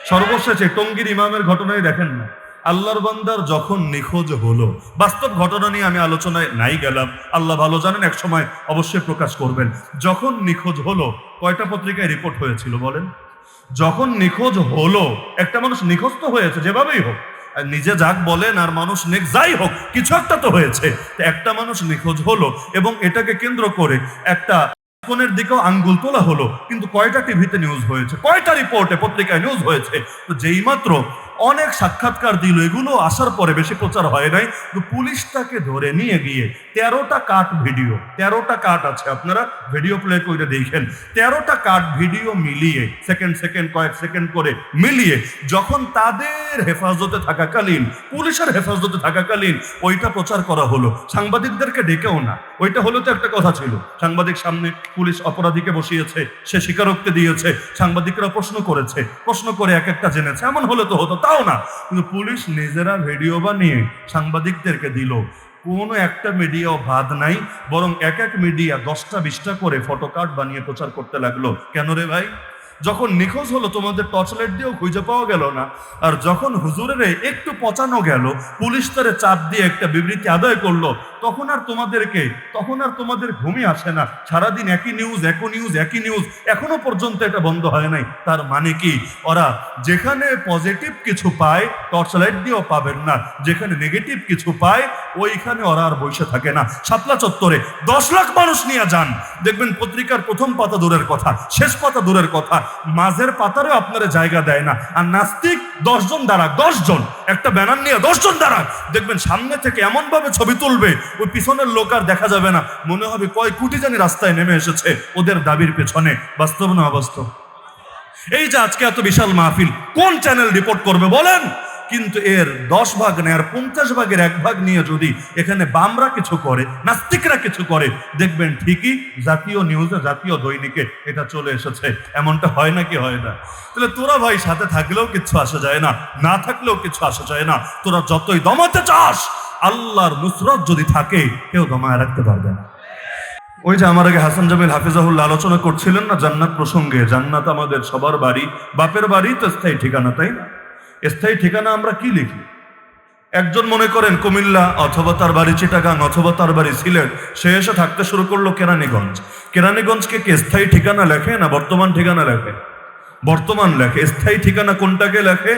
সর্বশেষ টঙ্গীর ইমামের ঘটনায় দেখেন না, আল্লাহর বান্দার যখন নিখোঁজ হলো, বাস্তব ঘটনা নিয়ে আমি আলোচনায় নাই গেলাম, আল্লাহ ভালো জানেন, এক সময় অবশ্যই প্রকাশ করবেন। যখন নিখোঁজ হলো, কয়টা পত্রিকায় রিপোর্ট হয়েছিল বলেন? যখন নিখোঁজ হলো, একটা মানুষ নিখোঁজ তো হয়েছে যেভাবেই হোক, আর নিজে যাক বলেন আর মানুষ নেক যাই হোক, কিছু একটা তো হয়েছে। একটা মানুষ নিখোঁজ হলো এবং এটাকে কেন্দ্র করে একটা কোনের দিকেও আঙ্গুল তোলা হলো, কিন্তু কয়টা টিভিতে নিউজ হয়েছে, কয়টা রিপোর্টে পত্রিকায় নিউজ হয়েছে। তো যেই মাত্র অনেক সাক্ষাৎকার দিল, এগুলো আসার পরে বেশি প্রচার হয় নাই, তো পুলিশ তাকে ধরে নিয়ে গিয়ে 13টা কাট ভিডিও, 13টা কাট আছে, আপনারা ভিডিও প্লে করে দেখেন, 13টা কাট ভিডিও মিলিয়ে সেকেন্ড সেকেন্ড কয়েক সেকেন্ড করে মিলিয়ে যখন তাদের হেফাজতে থাকাকালীন, পুলিশের হেফাজতে থাকাকালীন ওইটা প্রচার করা হলো, সাংবাদিকদেরকে ডেকেও না। ওইটা হলো তো একটা কথা ছিল, সাংবাদিক সামনে, পুলিশ অপরাধীকে বসিয়েছে, সে স্বীকারোক্তি দিয়েছে, সাংবাদিকরা প্রশ্ন করেছে, প্রশ্ন করে এক একটা জেনেছে, এমন হলে তো হতো, তাও না। কিন্তু পুলিশ নিজেরা ভিডিও বানিয়ে সাংবাদিকদেরকে দিল। কোনো একটা মিডিয়াও বাদ নাই, বরং এক এক মিডিয়া 10টা 20টা করে ফটোকার্ড বানিয়ে প্রচার করতে লাগলো। কেন রে ভাই? যখন নিখোঁজ হলো তোমাদের টর্চ লাইট দিয়েও খুঁজে পাওয়া গেল না, আর যখন হুজুরের একটু পচানো গেল, পুলিশ তারে চাপ দিয়ে একটা বিবৃতি আদায় করলো, তখন আর তোমাদের ঘুমই আসে না। সারাদিন একই নিউজ, একই নিউজ, এখনো পর্যন্ত এটা বন্ধ হয় নাই। তার মানে কি, ওরা যেখানে পজিটিভ কিছু পায় টর্চ লাইট দিয়েও পাবেন না, যেখানে নেগেটিভ কিছু পায় ওইখানে ওরা আর বসে থাকে না। শাপলা চত্বরে 10 লাখ মানুষ নিয়ে যান, দেখবেন পত্রিকার প্রথম পাতা দূরের কথা, শেষ পাতা দূরের কথা, মাঝের পাতারও আপনারা জায়গা দেয় না। আর নাস্তিক 10 জন দাঁড়াক, 10 জন একটা ব্যানার নিয়ে 10 জন দাঁড়াক, দেখবেন সামনে থেকে এমন ভাবে ছবি তুলবে, ওই পিছনের লোক আর দেখা যাবে না, মনে হবে কয় কোটি জানি রাস্তায় নেমে এসেছে ওদের দাবির পেছনে। বাস্তব না অবাস্তব? এই যে আজকে এত বিশাল মাহফিল, কোন চ্যানেল রিপোর্ট করবে বলেন? কিন্তু এর 10 ভাগ নেই, আর 50 ভাগের 1 ভাগ নিয়ে যদি এখানে বামরা কিছু করে, নাস্তিকরা কিছু করে, দেখবেন ঠিকই জাতীয় নিউজে, জাতীয় দৈনিকে এটা চলে এসেছে। এমনটা হয় নাকি হয় না? তাহলে তোরা ভাই সাথে থাকলেও কিছু আসা যায় না, না থাকলেও কিছু আসা যায় না। তোরা যতই দমাতে চাস, আল্লাহর নুসরত যদি থাকে, কেউ দমায় রাখতে পারবে না। ওই যে আমার আগে হাসান জামিল হাফিজাহুল্লাহ আলোচনা করছিলেন না জান্নাত প্রসঙ্গে, জান্নাত আমাদের সবার বাড়ি, বাপের বাড়ি তো স্থায়ী ঠিকানা, তাই না? স্থায়ী ঠিকানা আমরা কি লিখি? একজন মনে করেন কুমিল্লা, অথবা তার বাড়ি চিটাগাং, অথবা তার বাড়ি সিলেট, সে এসে থাকতে শুরু করলো কেরানীগঞ্জ। কেরানীগঞ্জকে কি স্থায়ী ঠিকানা লেখে না বর্তমান ঠিকানা লেখে? বর্তমান লেখে। স্থায়ী ঠিকানা কোনটাকে লেখে?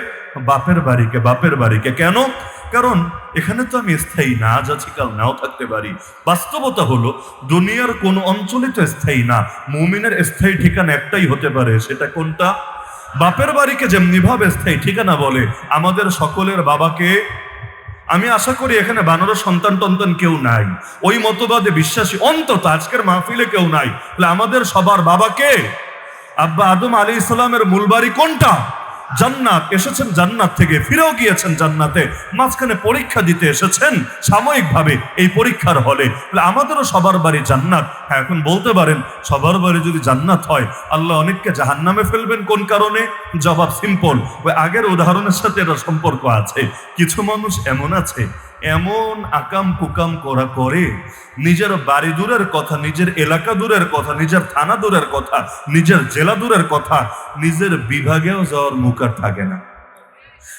বাপের বাড়িকে, বাপের বাড়িকে। কেন? কারণ এখানে তো আমি স্থায়ী না, যাচ্ছি কাল নাও থাকতে পারি। বাস্তবতা হলো দুনিয়ার কোন অঞ্চলই তো স্থায়ী না। মুমিনের স্থায়ী ঠিকানা একটাই হতে পারে, সেটা কোনটা? বাপের বাড়িকে যেমনি ভাবে স্থায়ী ঠিকানা বলে, আমাদের সকলের বাবাকে, আমি আশা করি এখানে বানরের সন্তান টন্তান কেউ নাই, ওই মতবাদে বিশ্বাসী অন্তত আজকের মাহফিলে কেউ নাই, তাহলে আমাদের সবার বাবাকে, আব্বা আদম আলাইহিস সালামের মূল বাড়ি কোনটা? জান্নাত। এসেছেন জান্নাত থেকে, ফিরেও গিয়েছেন জান্নাতে, মাঝখানে পরীক্ষা দিতে এসেছেন সাময়িকভাবে এই পরীক্ষার হলে, আমাদেরও সবার বাড়ি জান্নাত। হ্যাঁ, এখন বলতে পারেন সবার বাড়ি যদি জান্নাত হয়, আল্লাহ অনেককে জাহান্নামে ফেলবেন কোন কারণে? জবাব সিম্পল, ওই আগের উদাহরণের সাথে এটা সম্পর্ক আছে। কিছু মানুষ এমন আছে, এমন আকাম কুকাম করা করে, নিজের বাড়ি দূরের কথা, নিজের এলাকা দূরের কথা, নিজের থানা দূরের কথা, নিজের জেলা দূরের কথা, নিজের বিভাগেও যাওয়ার মুখ আর থাকে না।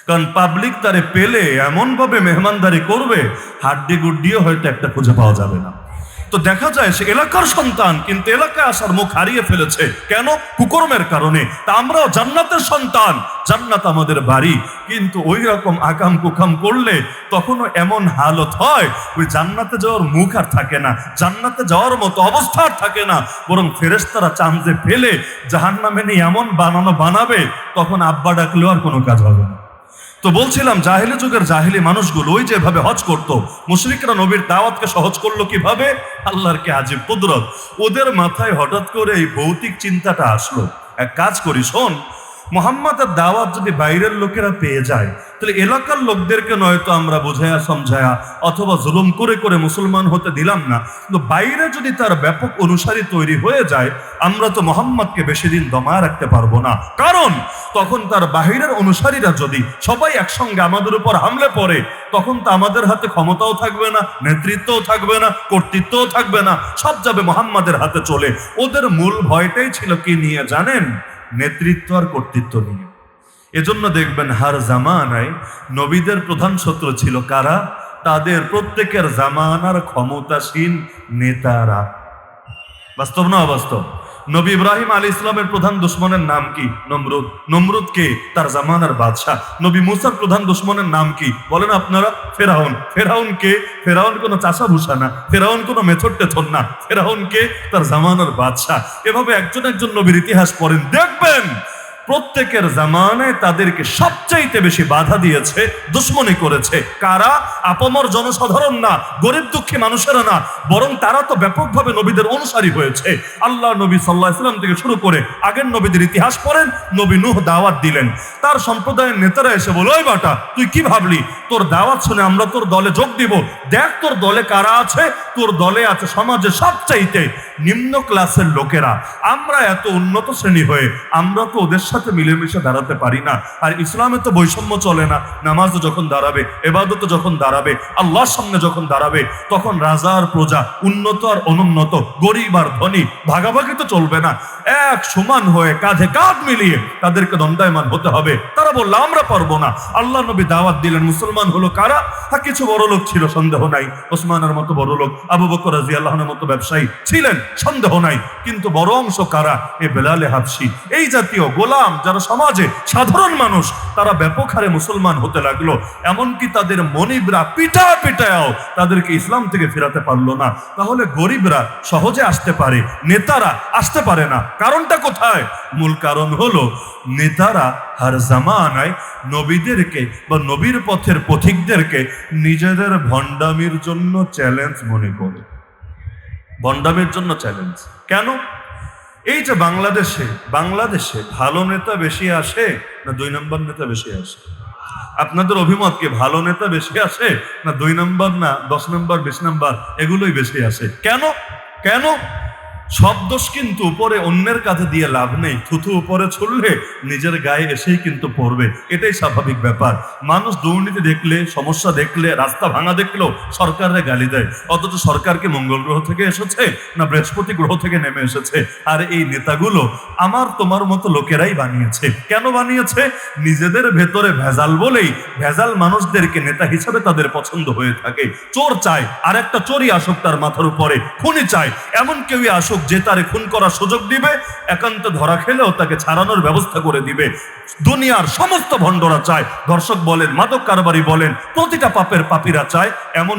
কারণ পাবলিক তারে পেলে এমন ভাবে মেহমানদারি করবে, হাড্ডি গুড্ডিও হয়তো একটা খুঁজে পাওয়া যাবে না। তো দেখা যায় সে এলাকার সন্তান, কিন্তু এলাকায় আসার মুখ হারিয়ে ফেলেছে। কেন? কুকর্মের কারণে। তা আমরাও জান্নাতের সন্তান, জান্নাত আমাদের বাড়ি, কিন্তু ওই রকম আকাম কুকাম করলে তখনও এমন হালত হয়, ওই জান্নাতে যাওয়ার মুখ আর থাকে না, জান্নাতে যাওয়ার মতো অবস্থা আর থাকে না, বরং ফেরেশতারা চাঁদে ফেলে জাহান্নামে নিয়ে এমন বানাবে, তখন আব্বা ডাকলেও আর কোনো কাজ হবে না। তো বলছিলাম, জাহেলি যুগের জাহেলি মানুষগুলো ওই যেভাবে হজ করত, মুশরিকরা নবীর দাওয়াতকে সহজ করলো কিভাবে? আল্লাহর কি আজীব কুদরত! ওদের মাথায় হঠাৎ করে এই ভৌতিক চিন্তাটা আসলো, এক কাজ করি, শোন, মুহাম্মাদের দাওয়াত যদি বাইরের লোকেরা পেয়ে যায়, তাহলে এলাকার লোকদেরকে নয়তো আমরা বোঝায়া সমঝায়া অথবা জুলুম করে করে মুসলমান হতে দিলাম না, কিন্তু বাইরে যদি তার ব্যাপক অনুসারী তৈরি হয়ে যায়, আমরা তো মুহাম্মদকে বেশি দিন দমায় রাখতে পারবো না। কারণ তখন তার বাহিরের অনুসারীরা যদি সবাই একসঙ্গে আমাদের উপর হামলে পড়ে, তখন তো আমাদের হাতে ক্ষমতাও থাকবে না, নেতৃত্বও থাকবে না, কর্তৃত্বও থাকবে না, সব যাবে মুহাম্মাদের হাতে চলে। ওদের মূল ভয়টাই ছিল কি নিয়ে জানেন? নেতৃত্ব আর কর্তৃত্ব নিয়ে। এজন্য দেখবেন হার জামানায় নবীদের প্রধান শত্রু ছিল কারা? তাদের প্রত্যেকের জামানার ক্ষমতাসীন নেতারা। বাস্তব না অবাস্তব? নবী ইব্রাহিম আলী ইসলামের প্রধান দুশ্মনের নাম কি? নমরুদ। নমরুদ কে? তার জামানার বাদশাহ। নবী মুসার প্রধান দুশ্মনের নাম কি বলেন আপনারা? ফেরাউন। ফেরাউন কে? ফেরাউন কোনো চাষা ভূষা না, ফেরাউন কোনো মেথর টেথর না, ফেরাউন কে? তার জামানার বাদশাহ। এভাবে একজন একজন নবীর ইতিহাস পড়েন, দেখবেন প্রত্যেকের জামানায় তাদেরকে সবচাইতে বেশি বাধা দিয়েছে, দুশ্মনী করেছে কারা? আপামর জনসাধারণ না, গরিব দুঃখী মানুষেরা না, বরং তারা তো ব্যাপকভাবে নবীদের অনুসারী হয়েছে। আল্লাহ নবী সাল্লাল্লাহু আলাইহি ওয়াসাল্লাম থেকে শুরু করে আগের নবীদের ইতিহাস পড়েন। নবী নূহ দাওয়াত দিলেন, তার সম্প্রদায়ের নেতারা এসে বলে, ওই বাটা তুই কি ভাবলি তোর দাওয়াত শুনে আমরা তোর দলে যোগ দিব? দেখ তোর দলে কারা আছে। তোর দলে আছে সমাজে সবচাইতে নিম্ন ক্লাসের লোকেরা। আমরা এত উন্নত শ্রেণী হয়ে আমরা তো ওদের সাথে মিলেমিশে দাঁড়াতে পারি না। আর ইসলামে তো বৈষম্য চলে না। নামাজ যখন দাঁড়াবে, এবাদত যখন দাঁড়াবে, আল্লাহর সামনে যখন দাঁড়াবে, তখন রাজা আর প্রজা, উন্নত আর অনুন্নত, গরিব আর ধনী ভাগাভাগি তো চলবে না। এক সমান হয়ে কাঁধে কাঁধ মিলিয়ে তাদেরকে দণ্ডায়মান হতে হবে। তারা বলল আমরা পারবো না। আল্লাহ নবী দাওয়াত দিলেন। মুসলমান হলো কারা? হ্যাঁ, কিছু বড় লোক ছিল, সন্দেহ নাই। ওসমানের মতো বড় লোক, আবু বকর রাদিয়াল্লাহুর মতো ব্যবসায়ী ছিলেন, সন্দেহ নাই। কিন্তু বড় অংশ কারা? এ বেলালে হাবশী, এই জাতীয় গোলাম যারা সমাজে সাধারণ মানুষ, তারা ব্যাপক হারে মুসলমান হতে লাগলো। এমনকি তাদের মনিবরা পিটায়াও তাদেরকে ইসলাম থেকে ফেরাতে পারলো না। তাহলে গরিবরা সহজে আসতে পারে, নেতারা আসতে পারে না। কারণটা কোথায়? মূল কারণ হলো নেতারা হার জামানায় নবীদেরকে বা নবীর পথের পথিকদেরকে নিজেদের ভণ্ডামির জন্য চ্যালেঞ্জ মনে করে। ভণ্ডামির জন্য চ্যালেঞ্জ কেন? এই যে বাংলাদেশে ভালো নেতা বেশি আসে না 2 নম্বর নেতা বেশি আসে? আপনাদের অভিমত কি ভালো নেতা বেশি আসে না 2 নম্বর, না 10 নম্বর, 20 নম্বর এগুলোই বেশি আসে? কেন? কেন? সব দোষ কিন্তু উপরে অন্যের কাছে দিয়ে লাভ নেই। থুথু উপরে ছুড়লে নিজের গায়ে এসেই কিন্তু পড়বে, এটাই স্বাভাবিক ব্যাপার। মানুষ দুর্নীতি দেখলে, সমস্যা দেখলে, রাস্তা ভাঙা দেখলেও সরকারের গালি দেয়। অথচ সরকারকে মঙ্গল গ্রহ থেকে এসেছে না বৃহস্পতি গ্রহ থেকে নেমে এসেছে? আর এই নেতাগুলো আমার তোমার মতো লোকেরাই বানিয়েছে। কেন বানিয়েছে? নিজেদের ভেতরে ভেজাল বলেই ভেজাল মানুষদেরকে নেতা হিসাবে তাদের পছন্দ হয়ে থাকে। চোর চায় আর একটা চোরই আসুক তার মাথার উপরে, খুনি চায় এমন কেউই আসুক যে তারে খুন করার সুযোগ দিবে, একান্ত ধরা খেলেও তাকে ছাড়ানোর ব্যবস্থা করে দিবে। দুনিয়ার সমস্ত ভণ্ডরা চায়, দর্শক বলেন, মাদক কারবারি বলেন, প্রতিটা পাপের পাপীরা চায় এমন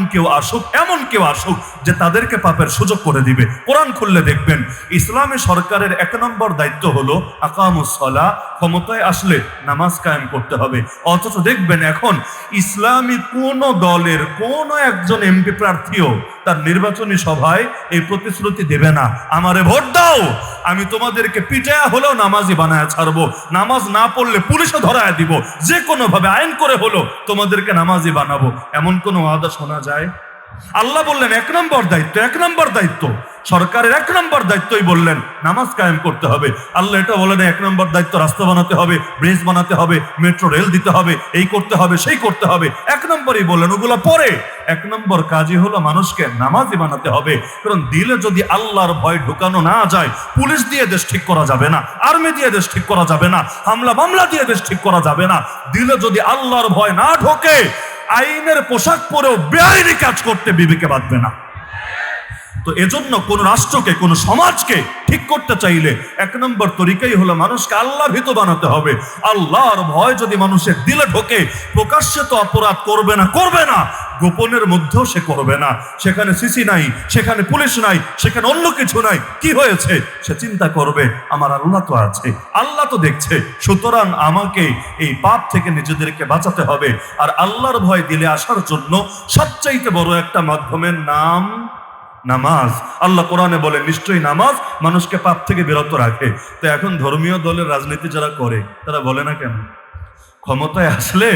কেউ আসুক যে তাদেরকে পাপের সুযোগ করে দিবে। কোরআন খুললে দেখবেন ইসলামী সরকারের 1 নম্বর দায়িত্ব হলো আকামুস সালাহ, ক্ষমতায় আসলে নামাজ কায়েম করতে হবে। অথচ দেখবেন এখন ইসলামী কোন দলের কোন একজন এমপি প্রার্থীও তার নির্বাচনী সভায় এই প্রতিশ্রুতি দেবে না, আমারে ভোট দাও, আমি তোমাদেরকে পিটায়া হলেও নামাজি বানায় ছাড়বো, নামাজ না পড়লে পুলিশে ধরায় দিব, যে কোনো ভাবে আইন করে হলো তোমাদেরকে নামাজি বানাবো। এমন কোন ওয়াদা শোনা যায়? আল্লাহ বললেন 1 নম্বর দায়িত্ব সরকারের 1 নম্বর দায়িত্বই বললেন নামাজ কায়েম করতে হবে। আল্লাহ এটা বলেন 1 নম্বর দায়িত্ব রাস্তা বানাতে হবে, ব্রিজ বানাতে হবে, মেট্রো রেল দিতে হবে, এই করতে হবে, সেই করতে হবে। 1 নম্বরই বললেন, ওগুলো পরে। 1 নম্বর কাজই হলো মানুষকে নামাজি বানাতে হবে। কারণ দিলে যদি আল্লাহর ভয় ঢুকানো না যায়, পুলিশ দিয়ে দেশ ঠিক করা যাবে না, আর্মি দিয়ে দেশ ঠিক করা যাবে না, হামলা মামলা দিয়ে দেশ ঠিক করা যাবে না। দিলে যদি আল্লাহর ভয় না ঢোকে, আইনের পোশাক পরেও বেআইনি কাজ করতে বিবেকে বাঁধবে না। তো এজন্য কোন রাষ্ট্রকে, কোন সমাজকে ঠিক করতে চাইলে 1 নম্বর তরিকাই হলো মানুষকে আল্লাহ ভীত বানাতে হবে। আল্লাহর ভয় যদি মানুষের দিলে ঢোকে, প্রকাশ্যে তো অপরাধ করবে না, গোপনের মধ্যেও সে করবে না। সেখানে সিসি নাই, সেখানে পুলিশ নাই, সেখানে অন্য কিছু নাই, কি হয়েছে সে চিন্তা করবে আমার আল্লাহ তো আছে, আল্লাহ তো দেখছে। সুতরাং আমাকে এই পাপ থেকে নিজেদেরকে বাঁচাতে হবে। আর আল্লাহর ভয় দিলে আসার জন্য সবচাইতে বড় একটা মাধ্যমের নাম নামাজ। আল্লাহ কোরআনে বলে নিশ্চয়ই নামাজ মানুষকে পাপ থেকে বিরত রাখে। তো এখন ধর্মীয় দলের রাজনীতি যারা করে তারা বলে না কেন ক্ষমতায় আসলে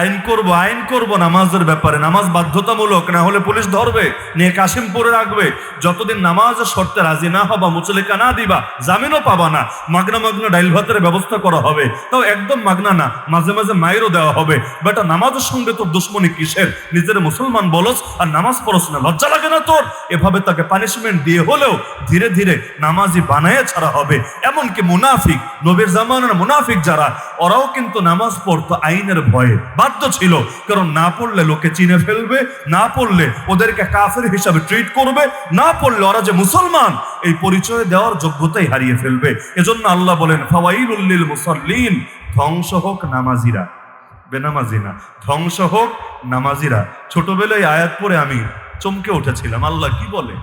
আইন করব নামাজের ব্যাপারে, নামাজ বাধ্যতামূলক, না হলে পুলিশ ধরবে, নিয়ে কাশিমপুরে রাখবে। যতদিন নামাজের শর্তে রাজি না হবা, মুচলেকা না দিবা, জামিনও পাবা না। মাগনা মাগনা ডাইল ভাতের ব্যবস্থা করা হবে, তাও একদম মাগনা না, মাঝে মাঝে মাইরও দেওয়া হবে। বেটা নামাজের সঙ্গে তোর দুশ্মনী কিসের? নিজের মুসলমান বলস আর নামাজ পড়স না, লজ্জা লাগে না তোর? এভাবে তাকে পানিশমেন্ট দিয়ে হলেও ধীরে ধীরে নামাজি বানায় ছাড়া হবে। এমনকি মুনাফিক, নবীর জামানার মুনাফিক যারা, ওরাও কিন্তু নামাজ পড়তো আইনের ভয়ে, বাধ্য ছিল। কারণ না পড়লে লোকে চিনে ফেলবে, না পড়লে ওদেরকে কাফের হিসাবে ট্রিট করবে, না পড়লে ওরা যে মুসলমান এই পরিচয় দেওয়ার যোগ্যতাই হারিয়ে ফেলবে। এজন্য আল্লাহ বলেন ফাওয়াইলুল লিল মুসাল্লিন, ধ্বংস হোক নামাজিরা, বেনামাজি না, ধ্বংস হোক নামাজিরা। ছোটবেলায় আয়াত পড়ে আমি চমকে উঠেছিলাম, আল্লাহ কি বলে?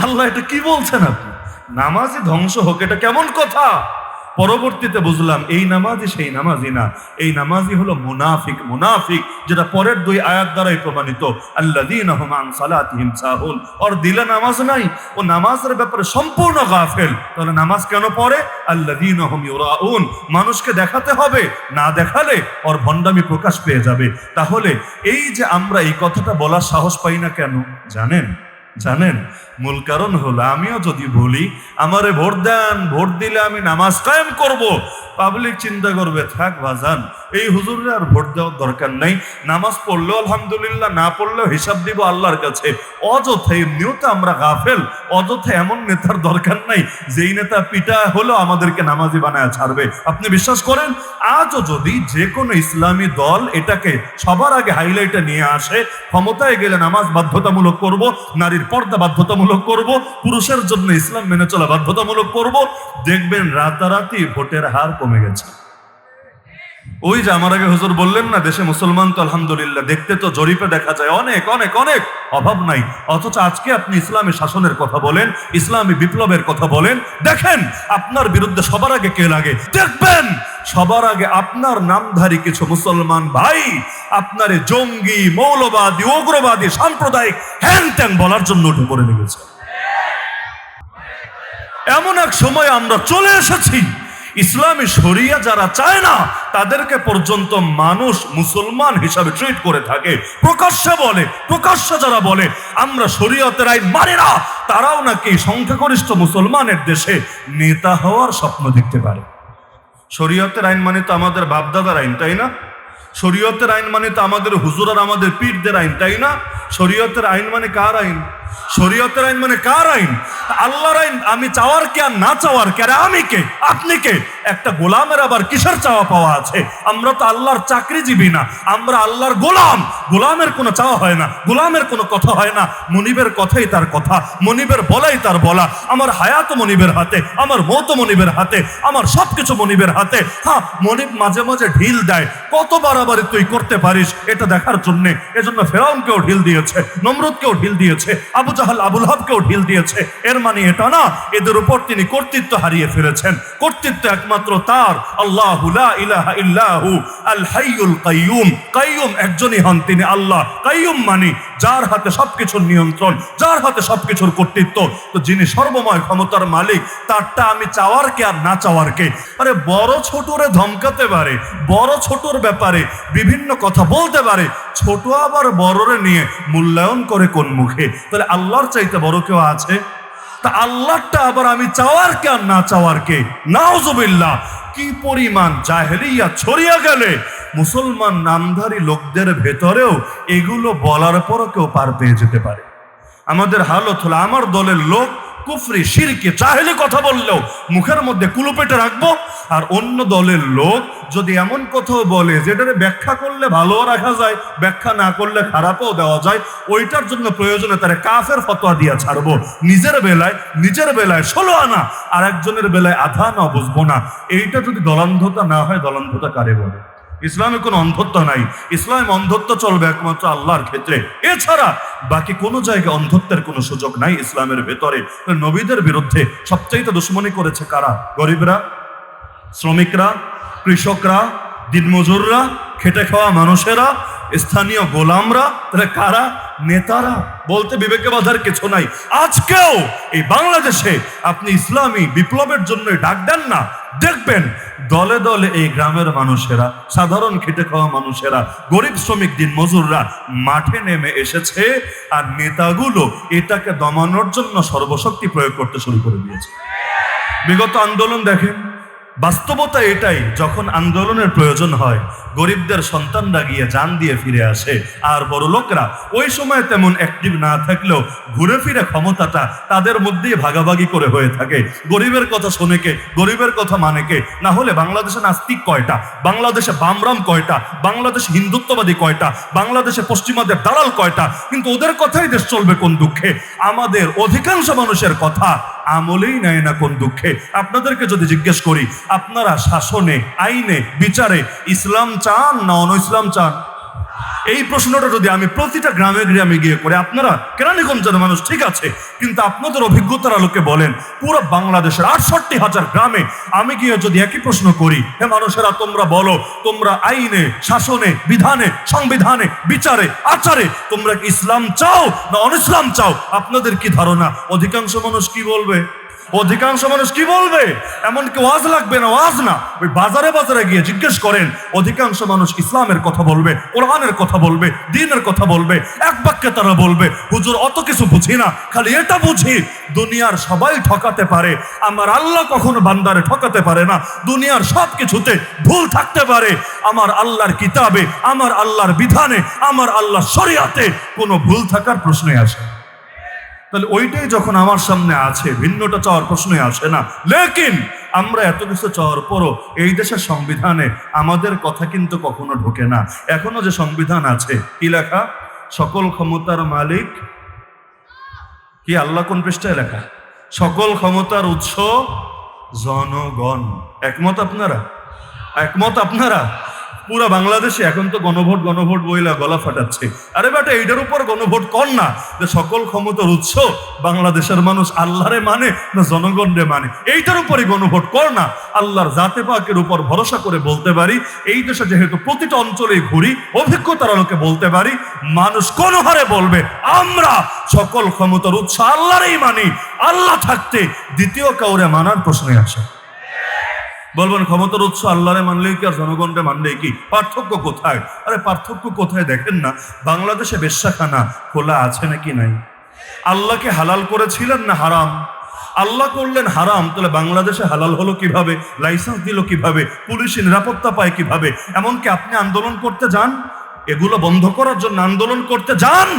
আল্লাহ এটা কি বলছেন আপনি? নামাজি ধ্বংস হোক, এটা কেমন কথা? পরবর্তীতে বুঝলাম এই নামাজি সেই নামাজি না, এই নামাজি হলো মুনাফিক। মুনাফিক যেটা পরের দুই আয়াত দ্বারাই প্রমাণিত, আল্লাযীনা হুম আন সালাতিহিম সাহুন। ওর দিলে নামাজ নাই, ও নামাজের ব্যাপারে সম্পূর্ণ গাফেল। তাহলে নামাজ কেন পড়ে? আল্লাযীনা হুম ইউরাউন, মানুষকে দেখাতে হবে, না দেখালে ওর ভণ্ডামি প্রকাশ পেয়ে যাবে। তাহলে এই যে আমরা এই কথাটা বলার সাহস পাই না কেন জানেন? মূল কারণ হলো, আমিও যদি বলি আমারে ভোট দেন, ভোট দিলে আমি নামাজ কায়েম করব, পাবলিক চিন্তা করবে থাক ভাজান, এই হুজুরের আর ভোট দেওয়ার দরকার নাই, নামাজ পড়লেও আলহামদুলিল্লাহ, না পড়লেও হিসাব দিব আল্লাহর কাছে। অযথা, এমনিও তো আমরা গাফেল, অযথা এমন নেতার দরকার নাই যেই নেতা পিটা হলো আমাদেরকে নামাজি বানায় ছাড়বে। আপনি বিশ্বাস করেন, আজও যদি যে কোনো ইসলামী দল এটাকে সবার আগে হাইলাইটে নিয়ে আসে, ক্ষমতায় গেলে নামাজ বাধ্যতামূলক করব, নারীর পর্দা বাধ্যতামূলক করব, পুরুষের জন্য ইসলাম মেনে চলা বাধ্যতামূলক করব, দেখবেন রাতারাতি ভোটের হার কমে গেছে। ওই যে আমার আগে হুজুর বললেন না, দেশে মুসলমান তো আলহামদুলিল্লাহ, দেখতে তো জরিপে দেখা যায় অনেক অনেক অনেক, অভাব নাই। অথচ আজকে আপনি ইসলামী শাসনের কথা বলেন, ইসলামী বিপ্লবের কথা বলেন, দেখেন আপনার বিরুদ্ধে সবার আগে কে লাগে? দেখবেন সবার আগে আপনার নামধারী কিছু মুসলমান ভাই আপনারে জঙ্গি, মৌলবাদী, উগ্রবাদী, সাম্প্রদায়িক হ্যান ত্যান বলার জন্য উঠে পড়ে লেগেছে। এমন এক সময় আমরা চলে এসেছি, ইসলামী শরিয়া যারা চায় না তাদেরকে পর্যন্ত মানুষ মুসলমান হিসাবে ট্রিট করে থাকে। প্রকাশ্যে যারা বলে আমরা শরীয়তের আইন মানি না, তারাও নাকি সংখ্যাগরিষ্ঠ মুসলমানের দেশে নেতা হওয়ার স্বপ্ন দেখতে পারে। শরীয়তের আইন মানে তো আমাদের বাপদাদার আইন, তাই না? শরীয়তের আইন মানে তো আমাদের হুজুর আর আমাদের পীরদের আইন, তাই না? শরীয়তের আইন মানে কার আইন? শরীয়তের আইন মানে কার আইন? আল্লাহর আইন। আমি চাওয়ার কে আর না চাওয়ার কে? আরে আমি কে, আপনি কে? একটা গোলামের আবার কিসের চাওয়া পাওয়া আছে? আমরা তো আল্লাহর চাকরিজীবী না, আমরা আল্লাহর গোলাম। গোলামের কোনো চাওয়া হয় না, গোলামের কোনো কথা হয় না। মনিবের কথাই তার কথা, মনিবের বলাই তার বলা। আমার হায়াত মনিবের হাতে, আমার মৌত মনিবের হাতে, আমার সবকিছু মনিবের হাতে। হ্যাঁ, মনিব মাঝে মাঝে ঢিল দেয়, কত বাড়াবাড়ি তুই করতে পারিস এটা দেখার জন্যে। এজন্য ফেরাউনকেও ঢিল দিয়েছে, নমরুদকেও ঢিল দিয়েছে, আবু জাহাল আবুল হাবকেও ঢিল দিয়েছে। এর মানে এটা না এদের উপর তিনি কর্তৃত্ব হারিয়ে ফেলেছেন। কর্তৃত্ব একমাত্র তার, আল্লাহু লা ইলাহা ইল্লাহু আল হাইয়ুল কাইয়ুম। কাইয়ুম একজনই হন, তিনি আল্লাহ। কাইয়ুম মানে যার হাতে সবকিছুর নিয়ন্ত্রণ, যার হাতে সবকিছুর কর্তৃত্ব। তো যিনি সর্বময় ক্ষমতার মালিক, তারটা আমি চাওয়ার কে আর না চাওয়ার কে? আরে বড় ছোটরে ধমকাতে পারে, বড় ছোটর ব্যাপারে বিভিন্ন কথা বলতে পারে, ছোট আবার বড়রে নিয়ে মূল্যায়ন করে কোন মুখে? তাহলে আল্লাহর চাইতে বড় কেউ আছে? তা আল্লাহটা আবার আমি চাওয়ার কে আর না চাওয়ার কে? নাউজুবিল্লাহ। কি পরিমাণ জাহেলিয়া ছড়িয়ে গেলে মুসলমান নামধারী লোকদের ভেতরেও এগুলো বলার পরও কেউ পার পেয়ে যেতে পারে। আমাদের হালত হলো, আমার দলের লোক কুফরি, শিরকে, জাহেলি কথা বললেও মুখের মধ্যে কুলুপেটে রাখবো, আর অন্য দলের লোক যদি এমন কথাও বলে যেটারে ব্যাখ্যা করলে ভালো রাখা যায়, ব্যাখ্যা না করলে খারাপও দেওয়া যায়, ওইটার জন্য প্রয়োজনে তারা কাফের ফতোয়া দিয়া ছাড়বো। নিজের বেলায় 16 আনা, আর একজনের বেলায় আধা আনা বুঝবো না। এইটা যদি দলান্ধতা না হয়, দলান্ধতা কারে বলে? ইসলামে কোনো অন্ধত্ব নাই। ইসলাম অন্ধত্ব চলবে একমাত্র আল্লাহর ক্ষেত্রে, এছাড়া বাকি কোনো জায়গায় অন্ধত্বের কোনো সুযোগ নাই ইসলামের ভেতরে। নবীদের বিরুদ্ধে সবচাইতে দুশ্মনী করেছে কারা? গরিবরা, শ্রমিকরা, কৃষকরা, দিনমজুররা, খেটে খাওয়া মানুষেরা, স্থানীয় গোলামরা। তাহলে কারা? নেতারা। বলতে বিবেকে বাধার কিছু নাই। আজকেও এই বাংলাদেশে আপনি ইসলামী বিপ্লবের জন্য ডাক দেন না, দেখবেন দলে দলে এই গ্রামের মানুষেরা, সাধারণ খেটে খাওয়া মানুষেরা, গরিব শ্রমিক দিন মজুররা মাঠে নেমে এসেছে, আর নেতাগুলো এটাকে দমানোর জন্য সর্বশক্তি প্রয়োগ করতে শুরু করে দিয়েছে। বিগত আন্দোলন দেখেন, বাস্তবতা এটাই, যখন আন্দোলনের প্রয়োজন হয় গরিবদের সন্তানরা গিয়ে জান দিয়ে ফিরে আসে, আর বড় লোকরা ওই সময় তেমন অ্যাক্টিভ না থাকলেও ঘুরে ফিরে ক্ষমতাটা তাদের মধ্যেই ভাগাভাগি করে হয়ে থাকে। গরিবের কথা শোনে কে, গরিবের কথা মানে কে? না হলে বাংলাদেশে নাস্তিক কয়টা, বাংলাদেশে বামরাম কয়টা, বাংলাদেশে হিন্দুত্ববাদী কয়টা, বাংলাদেশে পশ্চিমাদের দালাল কয়টা, কিন্তু ওদের কথাই দেশ চলবে কোন দুঃখে? আমাদের অধিকাংশ মানুষের কথা আমলেই নেয় না কোন দুঃখে? আপনাদেরকে যদি জিজ্ঞেস করি, আপনারা শাসনে, আইনে, বিচারে ইসলাম চান না অন ইসলাম চান? এই প্রশ্নটা যদি আমি প্রতিটা গ্রামে গ্রামে গিয়ে করে, আপনারা কেরানীগঞ্জের মানুষ ঠিক আছে, কিন্তু আপনাদের অভিজ্ঞতার আলোকে বলেন, পুরো বাংলাদেশের 68,000 গ্রামে আমি গিয়ে যদি একই প্রশ্ন করি, হে মানুষেরা তোমরা বলো, তোমরা আইনে, শাসনে, বিধানে, সংবিধানে, বিচারে, আচারে তোমরা কি ইসলাম চাও না অন ইসলাম চাও? আপনাদের কি ধারণা অধিকাংশ মানুষ কি বলবে? অধিকাংশ মানুষ কি বলবে? এমনকি ওয়াজ লাগবে না, ওয়াজ না, ওই বাজারে বাজারে গিয়ে জিজ্ঞেস করেন, অধিকাংশ মানুষ ইসলামের কথা বলবে, কোরআনের কথা বলবে, দ্বীনের কথা বলবে। এক বাক্যে তারা বলবে, হুজুর অত কিছু বুঝি না, খালি এটা বুঝি দুনিয়ার সবাই ঠকাতে পারে, আমার আল্লাহ কখনো বান্দারে ঠকাতে পারে না। দুনিয়ার সব কিছুতে ভুল থাকতে পারে, আমার আল্লাহর কিতাবে, আমার আল্লাহর বিধানে, আমার আল্লাহর শরিয়াতে কোনো ভুল থাকার প্রশ্নই আসে না। তাহলে ওইটাই যখন আমার সামনে আছে, ভিন্নটা চাওয়ার প্রশ্নই আসে না। লেকিন আমরা এত কিছু চাওয়ার পরও এই দেশের সংবিধানে আমাদের কথা কিন্তু কখনো ঢোকে না। এখনো যে সংবিধান আছে, কি লেখা? সকল ক্ষমতার মালিক কি? আল্লাহ কোন পৃষ্ঠায় লেখা? সকল ক্ষমতার উৎস জনগণ। একমত আপনারা? একমত আপনারা? পুরা বাংলাদেশে এখন তো গণভোট গণভোট বইলা গলা ফাটাচ্ছে। আরে বেটা, এইটার উপর গণভোট কর না, যে সকল ক্ষমতার উৎস বাংলাদেশের মানুষ আল্লাহরে মানে না জনগণরে মানে, এইটার উপরে গণভোট কর না। আল্লাহর জাতে পাকের উপর ভরসা করে বলতে পারি, এই দেশে যেহেতু প্রতিটা অঞ্চলেই ঘুরি, অভিজ্ঞতার আলোকে বলতে পারি, মানুষ কোন হারে বলবে আমরা সকল ক্ষমতার উৎস আল্লাহরেই মানি। আল্লাহ থাকতে দ্বিতীয় কাউরে মানার প্রশ্নই আসে। বলবেন ক্ষমতার উৎস আল্লাহরে মানলেই কি আর জনগণকে মানলেই কি? পার্থক্য কোথায়? আরে পার্থক্য কোথায় দেখেন না, বাংলাদেশে বেশ্যাখানা খোলা আছে নাকি নাই? আল্লাহকে হালাল করেছিলেন না হারাম? আল্লাহ করলেন হারাম, তাহলে বাংলাদেশে হালাল হলো কিভাবে? লাইসেন্স দিল কিভাবে? পুলিশি নিরাপত্তা পায় কিভাবে? এমনকি আপনি আন্দোলন করতে যান, এগুলো বন্ধ করার জন্য আন্দোলন করতে যান,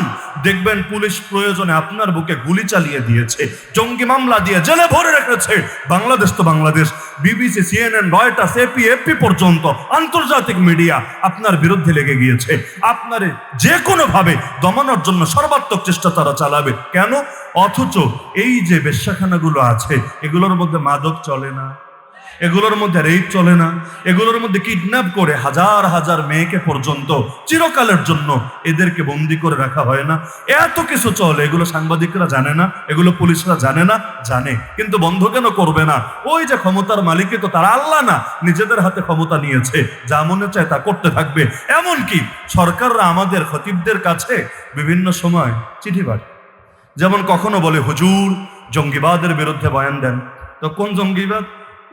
দেখবেন পুলিশ প্রয়োজনে আপনার বুকে গুলি চালিয়ে দিয়েছে, জঙ্গি মামলা দিয়ে জেলে ভরে রেখেছে। বাংলাদেশ তো Bangladesh, BBC, CNN, Reuters, AP পর্যন্ত আন্তর্জাতিক মিডিয়া আপনার বিরুদ্ধে লেগে গিয়েছে। আপনারে যে কোনো ভাবে দমানোর জন্য সর্বাত্মক চেষ্টা তারা চালাবে। কেন? অথচ এই যে বেশ্যাখানাগুলো আছে, এগুলোর মধ্যে মাদক চলে না, এগুলোর মধ্যে রেপ চলে না, এগুলোর মধ্যে কিডন্যাপ করে হাজার হাজার মেয়েকে পর্যন্ত চিরকালের জন্য এদেরকে বন্দি করে রাখা হয় না। এত কিছু চলে, এগুলো সাংবাদিকরা জানে না, এগুলো পুলিশরা জানে না? জানে, কিন্তু বন্ধ কেন করবে না? ওই যে ক্ষমতার মালিকই তো তারা আল্লাহ না, নিজেদের হাতে ক্ষমতা নিয়েছে, যা মনে চায় তা করতে থাকবে। এমনকি সরকাররা আমাদের খতিবদের কাছে বিভিন্ন সময় চিঠি পাঠায়, যেমন কখনো বলে হুজুর জঙ্গিবাদের বিরুদ্ধে বয়ান দেন, তো কোন জঙ্গিবাদ?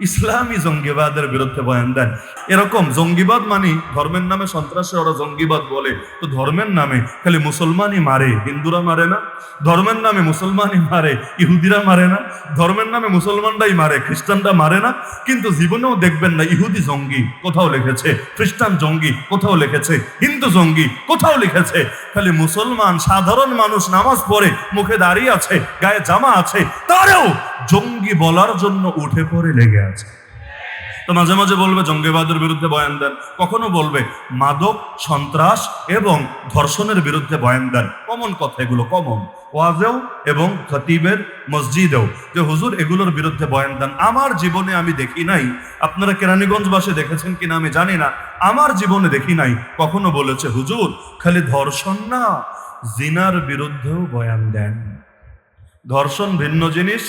ইসলামী জঙ্গিবাদের বিরুদ্ধে বয়ান দেন। এরকম জঙ্গিবাদ মানে ধর্মের নামে সন্ত্রাসে ওরা জঙ্গিবাদ বলে, তো ধর্মের নামে খালি মুসলমানই মারে, হিন্দুরা মারে না? ধর্মের নামে মুসলমানই মারে, ইহুদিরা মারে না? ধর্মের নামে মুসলমানরাই মারে, খ্রিস্টানরা মারে না? কিন্তু জীবনেও দেখবেন না ইহুদি জঙ্গি কোথাও লিখেছে, খ্রিস্টান জঙ্গি কোথাও লিখেছে, হিন্দু জঙ্গি কোথাও লিখেছে। খালি মুসলমান সাধারণ মানুষ নামাজ পড়ে, মুখে দাঁড়িয়ে আছে, গায়ে জামা আছে, তারেও জঙ্গি বলার জন্য উঠে পড়ে লেগে আছে। তো মাঝে মাঝে বলবে জঙ্গিবাদের বিরুদ্ধে বয়ান দেন, কখনো বলবে মাদক, সন্ত্রাস এবং ধর্ষণের বিরুদ্ধে বয়ান দেন। কমন কথা, এগুলো কমন ওয়াজেও এবং খতিবের মসজিদেও, যে হুজুর এগুলোর বিরুদ্ধে বয়ান দেন। আমার জীবনে আমি দেখি নাই, আপনারা কেরানীগঞ্জবাসী দেখেছেন কিনা আমি জানি না, আমার জীবনে দেখি নাই কখনো বলেছে হুজুর খালি ধর্ষণ না, জিনার বিরুদ্ধেও বয়ান দেন। ধর্ষণ ভিন্ন জিনিস,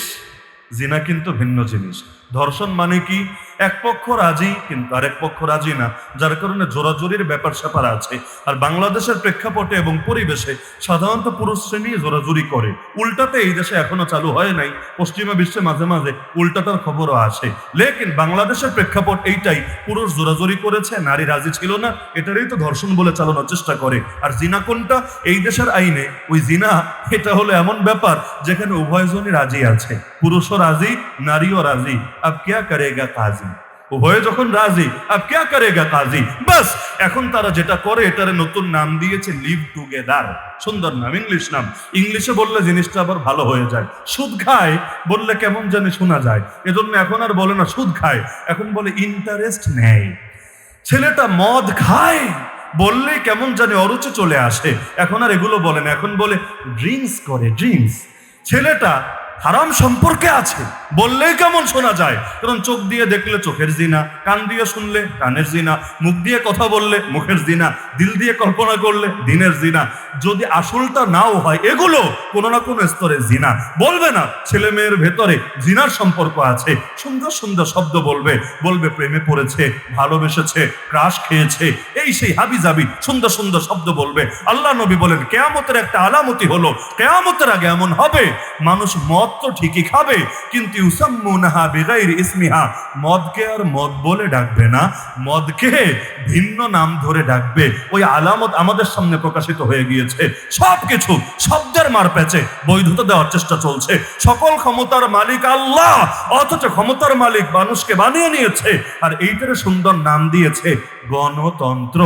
জিনা কিন্তু ভিন্ন জিনিস। ধর্ষণ মানে কি? এক পক্ষ রাজি কিন্তু আরেক পক্ষ রাজি না, যার কারণে জোরাজুরির ব্যাপার স্যাপার আছে। আর বাংলাদেশের প্রেক্ষাপটে এবং পরিবেশে সাধারণত পুরুষ শ্রেণী জোরাজুরি করে। উল্টাতে এই দেশে এখনো চালু হয় নাই, পশ্চিমা বিশ্বে মাঝে মাঝে উল্টাটার খবরও আসে। লেকিন বাংলাদেশের প্রেক্ষাপট এইটাই, পুরুষ জোরাজুরি করেছে, নারী রাজি ছিল না, এটারই তো ধর্ষণ বলে চালানোর চেষ্টা করে। আর জিনা কোনটা? এই দেশের আইনে ওই জিনা এটা হলো এমন ব্যাপার যেখানে উভয়জনই রাজি আছে, পুরুষও রাজি, নারীও রাজি। আব ক্যা করেগা কাজী? উভয়ে যখন রাজি, আব ক্যা করেগা কাজী? বাস এখন তারা যেটা করে, এটার নতুন নাম দিয়েছে লিভ টুগেদার। সুন্দর নাম, ইংলিশ নাম। ইংলিশে বললে জিনিসটা আবার ভালো হয়ে যায়। সুদ খায় বললে কেমন জানি শোনা যায়, এজন্য এখন আর বলে না সুদ খায়, এখন বলে ইন্টারেস্ট নেয়। ছেলেটা মদ খায় বললেই কেমন জানি অরুচি চলে আসে, এখন আর এগুলো বলে না, এখন বলে ড্রিঙ্কস করে, ড্রিঙ্কস। ছেলেটা হারাম সম্পর্কে আছে বললেই কেমন শোনা যায়, কারণ চোখ দিয়ে দেখলে চোখের জিনা, কান দিয়ে শুনলে কানের জিনা, মুখ দিয়ে কথা বললে মুখের জিনা, দিল দিয়ে কল্পনা করলে দিনের জিনা। যদি আসলটা নাও হয়, এগুলো কোনো না কোনো স্তরে জিনা। বলবে না ছেলে মেয়ের ভেতরে জিনার সম্পর্ক আছে, সুন্দর সুন্দর শব্দ বলবে, বলবে প্রেমে পড়েছে, ভালোবেসেছে, ক্রাশ খেয়েছে, এই সেই হাবি জাবি সুন্দর সুন্দর শব্দ বলবে। আল্লাহ নবী বলেন কিয়ামতের একটা আলামতি হলো, কিয়ামতের আগে এমন হবে মানুষ মদ তো ঠিকই খাবে, কিন্তু ইউসাম্মুনাহা বিগাইরি ইসমিহা, মদকে আর মদ বলে ডাকবে না, মদকে ভিন্ন নাম ধরে ডাকবে। ওই আলামত আমাদের সামনে প্রকাশিত হয়ে গিয়েছে। সবকিছু শব্দের মার প্যাচে বৈধতা দেওয়ার চেষ্টা চলছে। সকল ক্ষমতার মালিক আল্লাহ, অথচ ক্ষমতার মালিক মানুষকে বানিয়ে নিয়েছে, আর এইটার সুন্দর নাম দিয়েছে গণতন্ত্র।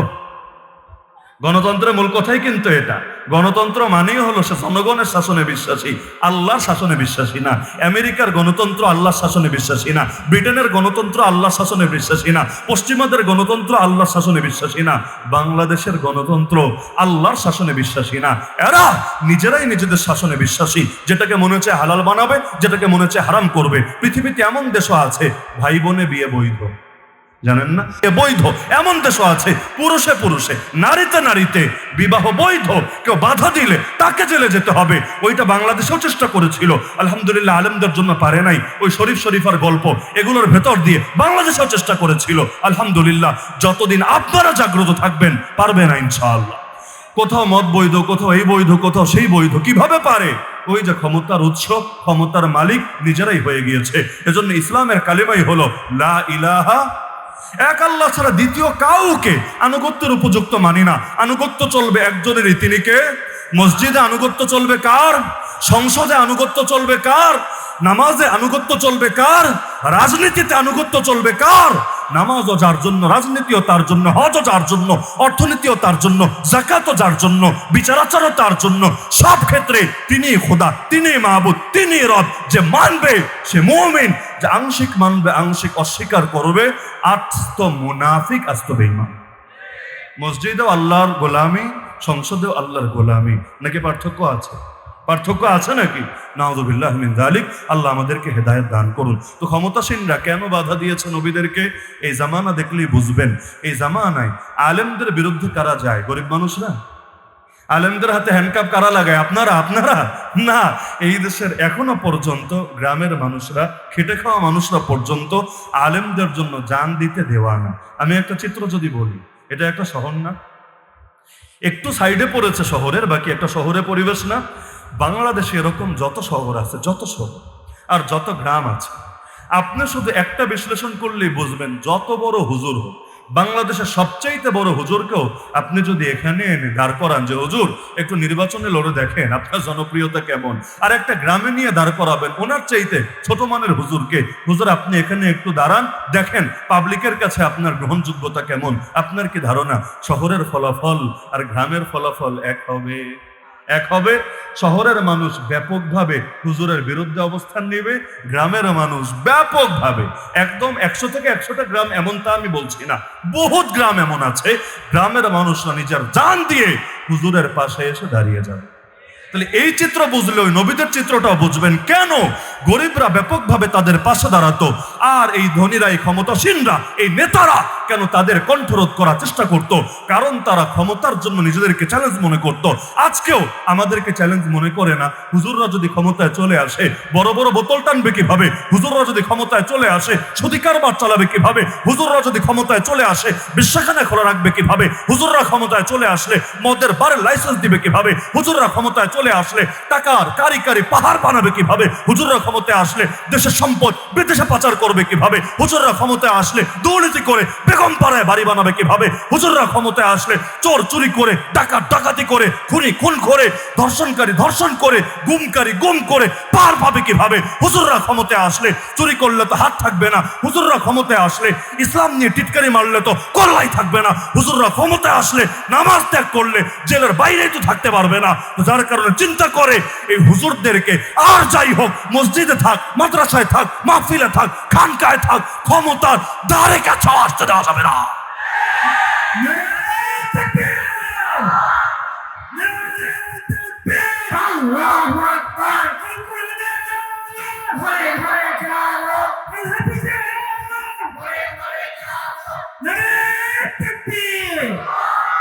গণতন্ত্রের মূল কথাই কিন্তু এটা। গণতন্ত্র মানেই হলো সে জনগণের শাসনে বিশ্বাসী, আল্লাহর শাসনে বিশ্বাসী না। আমেরিকার গণতন্ত্র আল্লাহর শাসনে বিশ্বাসী না, ব্রিটেনের গণতন্ত্র আল্লাহর শাসনে বিশ্বাসী না, পশ্চিমাদের গণতন্ত্র আল্লাহর শাসনে বিশ্বাসী না, বাংলাদেশের গণতন্ত্র আল্লাহর শাসনে বিশ্বাসী না। এরা নিজেরাই নিজেদের শাসনে বিশ্বাসী, যেটাকে মনে হচ্ছে হালাল বানাবে, যেটাকে মনে হচ্ছে হারাম করবে। পৃথিবীতে এমন দেশও আছে ভাই বোনে বিয়ে বৈধ, জানেন না? এ বৈধ। এমন দেশও আছে পুরুষে পুরুষে, নারীতে নারীতে বিবাহ বৈধ, কেউ বাধা দিলে তাকে জেলে যেতে হবে। ওইটা বাংলাদেশেও চেষ্টা করেছিল, আলহামদুলিল্লাহ আলেমদের জন্য পারে নাই। ওই শরীফ শরীফার গল্প এগুলোর ভেতর দিয়ে বাংলাদেশেও চেষ্টা করেছিল, আলহামদুলিল্লাহ। যতদিন আপনারা জাগ্রত থাকবেন পারবে না ইনশাআল্লাহ। কোথাও মদ বৈধ, কোথাও এই বৈধ, কোথাও সেই বৈধ। কিভাবে পারে? ওই যে ক্ষমতার উৎস, ক্ষমতার মালিক নিজেরাই হয়ে গিয়েছে। এজন্য ইসলামের কালিমাই হলো লা ইলাহা, এক আল্লাহ ছাড়া দ্বিতীয় কাউকে আনুগত্যের উপযুক্ত মানি না। আনুগত্য চলবে একজনেরই, তিনি কে? মসজিদে আনুগত্য চলবে কার? সংসদে আনুগত্য চলবে কার? নামাজে আনুগত্য চলবে কার? রাজনীতিতে আনুগত্য চলবে কার? নামাজও যার জন্য, রাজনীতিও তার জন্য, হজও যার জন্য, অর্থনীতিও তার জন্য, যাকাতও যার জন্য, বিচারাচারও তার জন্য। সব ক্ষেত্রে তিনি খোদা, তিনি মাহবুদ, তিনি রব। যে মানবে সে মুমিন, যে আংশিক মানবে, আংশিক অস্বীকার করবে, আস্ত মুনাফিক, আস্ত বেঈমান। মসজিদেও আল্লাহর গোলামি, সংসদেও আল্লাহর গোলামি। নাকি পার্থক্য আছে? পার্থক্য আছে নাকি? নাউযুবিল্লাহি মিন যালিক। আল্লাহ আমাদেরকে হেদায়েত দান করুন। তো ক্ষমতাসীনরা কেন বাধা দিয়েছে নবীদেরকে? এই জামানা দেখলেই বুঝবেন। এই জামানায় আলেমদের বিরুদ্ধে কারা যায়? গরিব মানুষরা। আলেমদের হাতে হ্যান্ডকাপ কারা লাগায়? আপনারা। আপনারা না, এই দেশের এখনো পর্যন্ত গ্রামের মানুষরা, খেটে খাওয়া মানুষরা পর্যন্ত আলেমদের জন্য জান দিতে দেওয়া না। আমি একটা চিত্র যদি বলি, এটা একটা শহর না, একটু সাইডে পড়েছে শহরের, বাকি একটা শহরে পরিবেশ না। বাংলাদেশে এরকম যত শহর আছে, যত শহর আর যত গ্রাম আছে, আপনি শুধু একটা বিশ্লেষণ করলেই বুঝবেন, যত বড় হুজুর হোক, বাংলাদেশের সবচাইতে বড় হুজুরকেও আপনি যদি এখানে এনে দাঁড় করান যে হুজুর একটু নির্বাচনে লড়ে দেখেন আপনার জনপ্রিয়তা কেমন, আর একটা গ্রামে নিয়ে দাঁড় করাবেন ওনার চাইতে ছোট মানের হুজুরকে, হুজুর আপনি এখানে একটু দাঁড়ান, দেখেন পাবলিকের কাছে আপনার গ্রহণযোগ্যতা কেমন। আপনার কি ধারণা শহরের ফলাফল আর গ্রামের ফলাফল এক হবে? এক হবে? শহরের মানুষ ব্যাপকভাবে হুজুরের বিরুদ্ধে অবস্থান নেবে, গ্রামের মানুষ ব্যাপকভাবে, একদম 100 থেকে 100টা গ্রাম এমন তা আমি বলছি না, বহুত গ্রাম এমন আছে গ্রামের মানুষরা নিজের জান দিয়ে হুজুরের পাশে এসে দাঁড়িয়ে যাবে। তাহলে এই চিত্র বুঝলে ওই নবীদের চিত্রটাও বুঝবেন। কেন? গরিবরা ব্যাপকভাবে তাদের পাশে দাঁড়াতো, আর এই ধনীরা, এই ক্ষমতাসীনরা, এই নেতারা কেন তাদের কণ্ঠরোধ করার চেষ্টা করত? কারণ তারা ক্ষমতার জন্য নিজেদেরকে চ্যালেঞ্জ মনে করত। আজকেও আমাদেরকে চ্যালেঞ্জ মনে করে না? হুজুররা যদি ক্ষমতায় চলে আসে বড় বড় বোতল টানবে কিভাবে? হুজুররা যদি ক্ষমতায় চলে আসে সুদি কারবার চালাবে কিভাবে? হুজুররা যদি ক্ষমতায় চলে আসে বিশ্বাখানা খোলা রাখবে কিভাবে? হুজুররা ক্ষমতায় চলে আসলে মদের বারের লাইসেন্স দিবে কিভাবে? হুজুররা ক্ষমতায় চলে আসলে টাকার কারি কারি পাহাড় বানাবে কিভাবে? হুজুররা ক্ষমতায় আসলে দেশের সম্পদ বিদেশে পাচার করবে কিভাবে? হুজুররা ক্ষমতায় আসলে দুর্নীতি করে বেগম পাড়ায় বাড়ি বানাবে কিভাবে? হুজুররা ক্ষমতায় আসলে চোর চুরি করে, ডাকাত ডাকাতি করে, খুনি খুন করে, ধর্ষণকারী ধর্ষণ করে, গুমকারী গুম করে পার পাবে কিভাবে? হুজুররা ক্ষমতায় আসলে চুরি করলে তো হাত থাকবে না। হুজুররা ক্ষমতায় আসলে ইসলাম নিয়ে টিটকারি মারলে তো কল্লাই থাকবে না। হুজুররা ক্ষমতায় আসলে নামাজ ত্যাগ করলে জেলের বাইরেই তো থাকতে পারবে না। যার কারণে চিন্তা করে এই হুজুরদেরকে আর যাই হোক, মসজিদে থাক, মাদ্রাসায় থাক, মাহফিলে থাক, খানকায় থাক, ক্ষমতার দ্বারে কাছে আসতে দেওয়া যাবে না।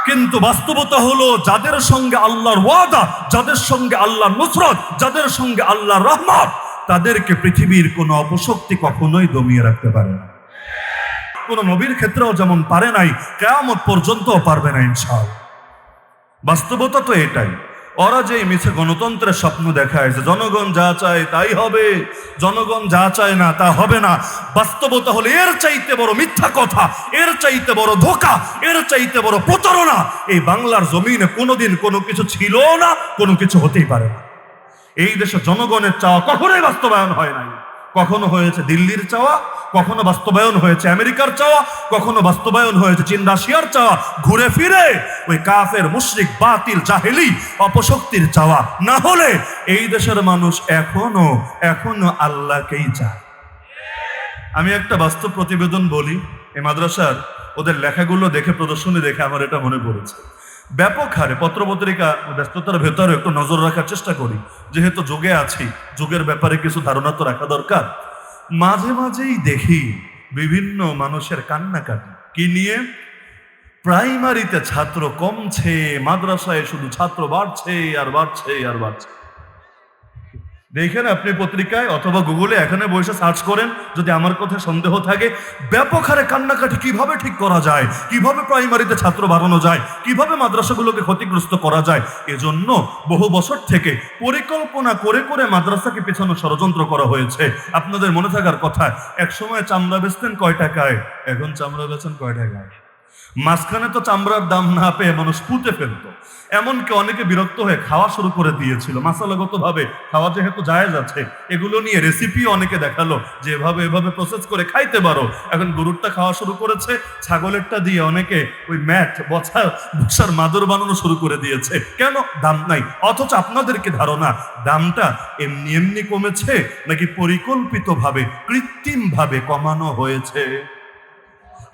কিন্তু বাস্তবতা হলো, যাদের সঙ্গে আল্লাহর ওয়াদা, যাদের সঙ্গে আল্লাহর নুসরত, যাদের সঙ্গে আল্লাহর রহমত, তাদেরকে পৃথিবীর কোনো অপশক্তি কখনোই দমিয়ে রাখতে পারে না। কোন নবীর ক্ষেত্রেও যেমন পারে নাই, কিয়ামত পর্যন্তও পারবে না ইনশাআল্লাহ। বাস্তবতা তো এটাই। ওরা যে মিছে গণতন্ত্রের স্বপ্ন দেখায় যে জনগণ যা চায় তাই হবে, জনগণ যা চায় না তা হবে না, বাস্তবতা হলো এর চাইতে বড় মিথ্যা কথা, এর চাইতে বড় ধোঁকা, এর চাইতে বড় প্রতারণা এই বাংলার জমিনে কোনোদিন কোনো কিছু ছিল না, কোনো কিছু হতেই পারে না। এই দেশে জনগণের চাওয়া কখনোই বাস্তবায়ন হয় নাই। কখনো হয়েছে দিল্লির চাওয়া, কখনো বাস্তবায়ন হয়েছে আমেরিকার চাওয়া, কখনো বাস্তবায়ন হয়েছে চীন রাশিয়ার চাওয়া। ঘুরে ফিরে ওই কাফের মুশরিক বাতিল জাহেলি অপশক্তির চাওয়া। না হলে এই দেশের মানুষ এখনো আল্লাহকেই চায়। আমি একটা বাস্তব প্রতিবেদন বলি। এই মাদ্রাসার ওদের লেখাগুলো দেখে, প্রদর্শনী দেখে আমার এটা মনে পড়েছে। ব্যাপক হারে পত্রপত্রিকা ব্যস্ততার ভেতরে একটু নজর রাখার চেষ্টা করি, যেহেতু যুগে আছি, যুগের ব্যাপারে কিছু ধারণা তো রাখা দরকার। মাঝে মাঝেই দেখি বিভিন্ন মানুষের কান্নাকাটি কি নিয়ে? প্রাইমারিতে ছাত্র কমছে, মাদ্রাসায় শুধু ছাত্র বাড়ছে আর বাড়ছে আর বাড়ছে। দেখেন আপনি পত্রিকায় অথবা গুগলে এখানে বসে সার্চ করেন, যদি আমার কথা সন্দেহ থাকে। ব্যাপক হারে কান্নাকাটি কিভাবে ঠিক করা যায়, কিভাবে প্রাইমারিতে ছাত্র বাড়ানো যায়, কিভাবে মাদ্রাসাগুলোকে ক্ষতিগ্রস্ত করা যায়। এজন্য বহু বছর থেকে পরিকল্পনা করে করে মাদ্রাসাকে পেছানো ষড়যন্ত্র করা হয়েছে। আপনাদের মনে থাকার কথা, এক সময় চামড়া বেচতেন কয় টাকায়, এখন চামড়া বেচেন কয় টাকায়। মাঝখানে তো চামড়ার দাম না পেয়ে মানুষ পুঁতে ফেলতো। এমনকি অনেকে বিরক্ত হয়ে খাওয়া শুরু করে দিয়েছিল। মাসালাগত ভাবে খাওয়া যেহেতু জায়েজ আছে, এগুলো নিয়ে রেসিপি অনেকে দেখালো যে এভাবে প্রসেস করে খাইতে পারো। এখন গরুরটা খাওয়া শুরু করেছে, ছাগলেরটা দিয়ে অনেকে ওই ম্যাট বসার মাদুর বানানো শুরু করে দিয়েছে। কেন? দাম নাই। অথচ আপনাদেরকে ধারণা দামটা এমনি এমনি কমেছে নাকি পরিকল্পিতভাবে কৃত্রিমভাবে কমানো হয়েছে?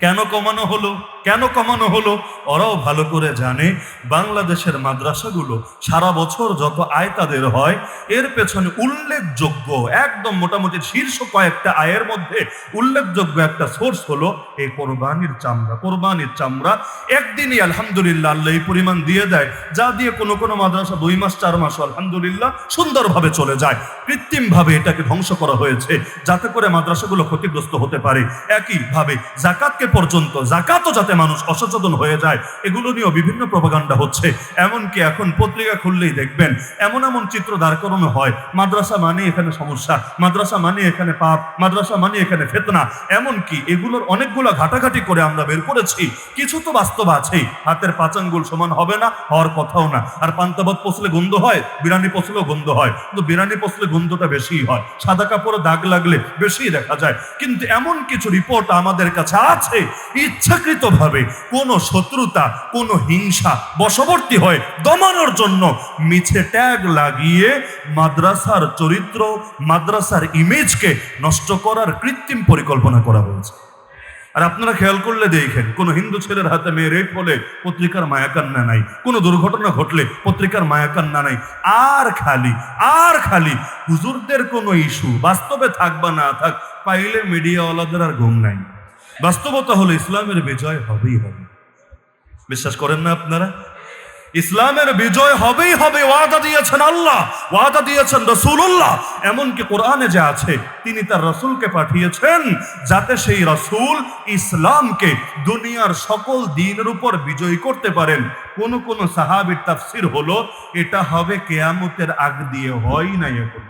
কেন কমানো হলো? কেন কমানো হলো? ওরাও ভালো করে জানে বাংলাদেশের মাদ্রাসাগুলো সারা বছর যত আয় তাদের হয়, এর পেছনে উল্লেখযোগ্য একদম মোটামুটি শীর্ষ কয়েকটা আয়ের মধ্যে উল্লেখযোগ্য একটা সোর্স হলো এই কোরবানির চামড়া। কোরবানির চামড়া একদিনই আলহামদুলিল্লাহ আল্লাহ এই পরিমাণ দিয়ে দেয়, যা দিয়ে কোনো কোনো মাদ্রাসা 2 মাস 4 মাস আলহামদুলিল্লাহ সুন্দরভাবে চলে যায়। কৃত্রিমভাবে এটাকে ধ্বংস করা হয়েছে যাতে করে মাদ্রাসাগুলো ক্ষতিগ্রস্ত হতে পারে। একইভাবে জাকাতকে পর্যন্ত, জাকাতও যাতে মানুষ অসচেতন হয়ে যায়, এগুলো নিয়েও বিভিন্ন প্রপাগান্ডা হচ্ছে। এমনকি এখন পত্রিকা খুললেই দেখবেন এমন এমন চিত্র দাঁড় করানো হয়, মাদ্রাসা মানে এখানে সমস্যা, মাদ্রাসা মানে এখানে পাপ, মাদ্রাসা মানে এখানে ফিতনা। এমনকি এগুলোর অনেকগুলো ঘাটাঘাটি করে আমরা বের করেছি। কিছু তো বাস্তব আছেই, হাতের 5 আঙ্গুল সমান হবে না, হওয়ার কথাও না। আর পান্তাবাদ পচলে গন্ধ হয়, বিরিয়ানি পচলেও গন্ধ হয়, কিন্তু বিরিয়ানি পচলে গন্ধটা বেশি হয়, সাদা কাপড়ে দাগ লাগলে বেশি দেখা যায়। কিন্তু এমন কিছু রিপোর্ট আমাদের কাছে আছে, ইচ্ছাকৃতভাবে কোনো শত্রুতা, কোনো হিংসা বশবর্তী হয়ে দমানোর জন্য মিছে ট্যাগ লাগিয়ে মাদ্রাসার চরিত্র, মাদ্রাসার ইমেজকে নষ্ট করার কৃত্রিম পরিকল্পনা করা হয়েছে। আর আপনারা খেয়াল করলে দেখেন, কোন হিন্দু ছেলের হাতে মেয়ে রেপ হলে পত্রিকার মায়াকান্না নাই, কোনো দুর্ঘটনা ঘটলে পত্রিকার মায়াকান্না নাই। আর খালি হুজুরদের কোনো ইস্যু বাস্তবে থাক বা না থাক, পাইলে মিডিয়াওয়ালাদের আর ঘুম নাই। বাস্তবতা হলো ইসলামের বিজয় হবেই হবে। বিশ্বাস করেন না আপনারা? ইসলামের বিজয় হবেই হবে। ওয়াদা দিয়েছেন আল্লাহ, ওয়াদা দিয়েছেন রাসূলুল্লাহ। এমনকি কোরআনে যে আছে, তিনি তার রাসূলকে পাঠিয়েছেন যাতে সেই রাসূল ইসলামকে দুনিয়ার সকল দ্বীনের উপর বিজয়ী করতে পারেন। কোন সাহাবীর তাফসীর হলো এটা হবে কিয়ামতের আগ দিয়ে, হয় নাই এখন।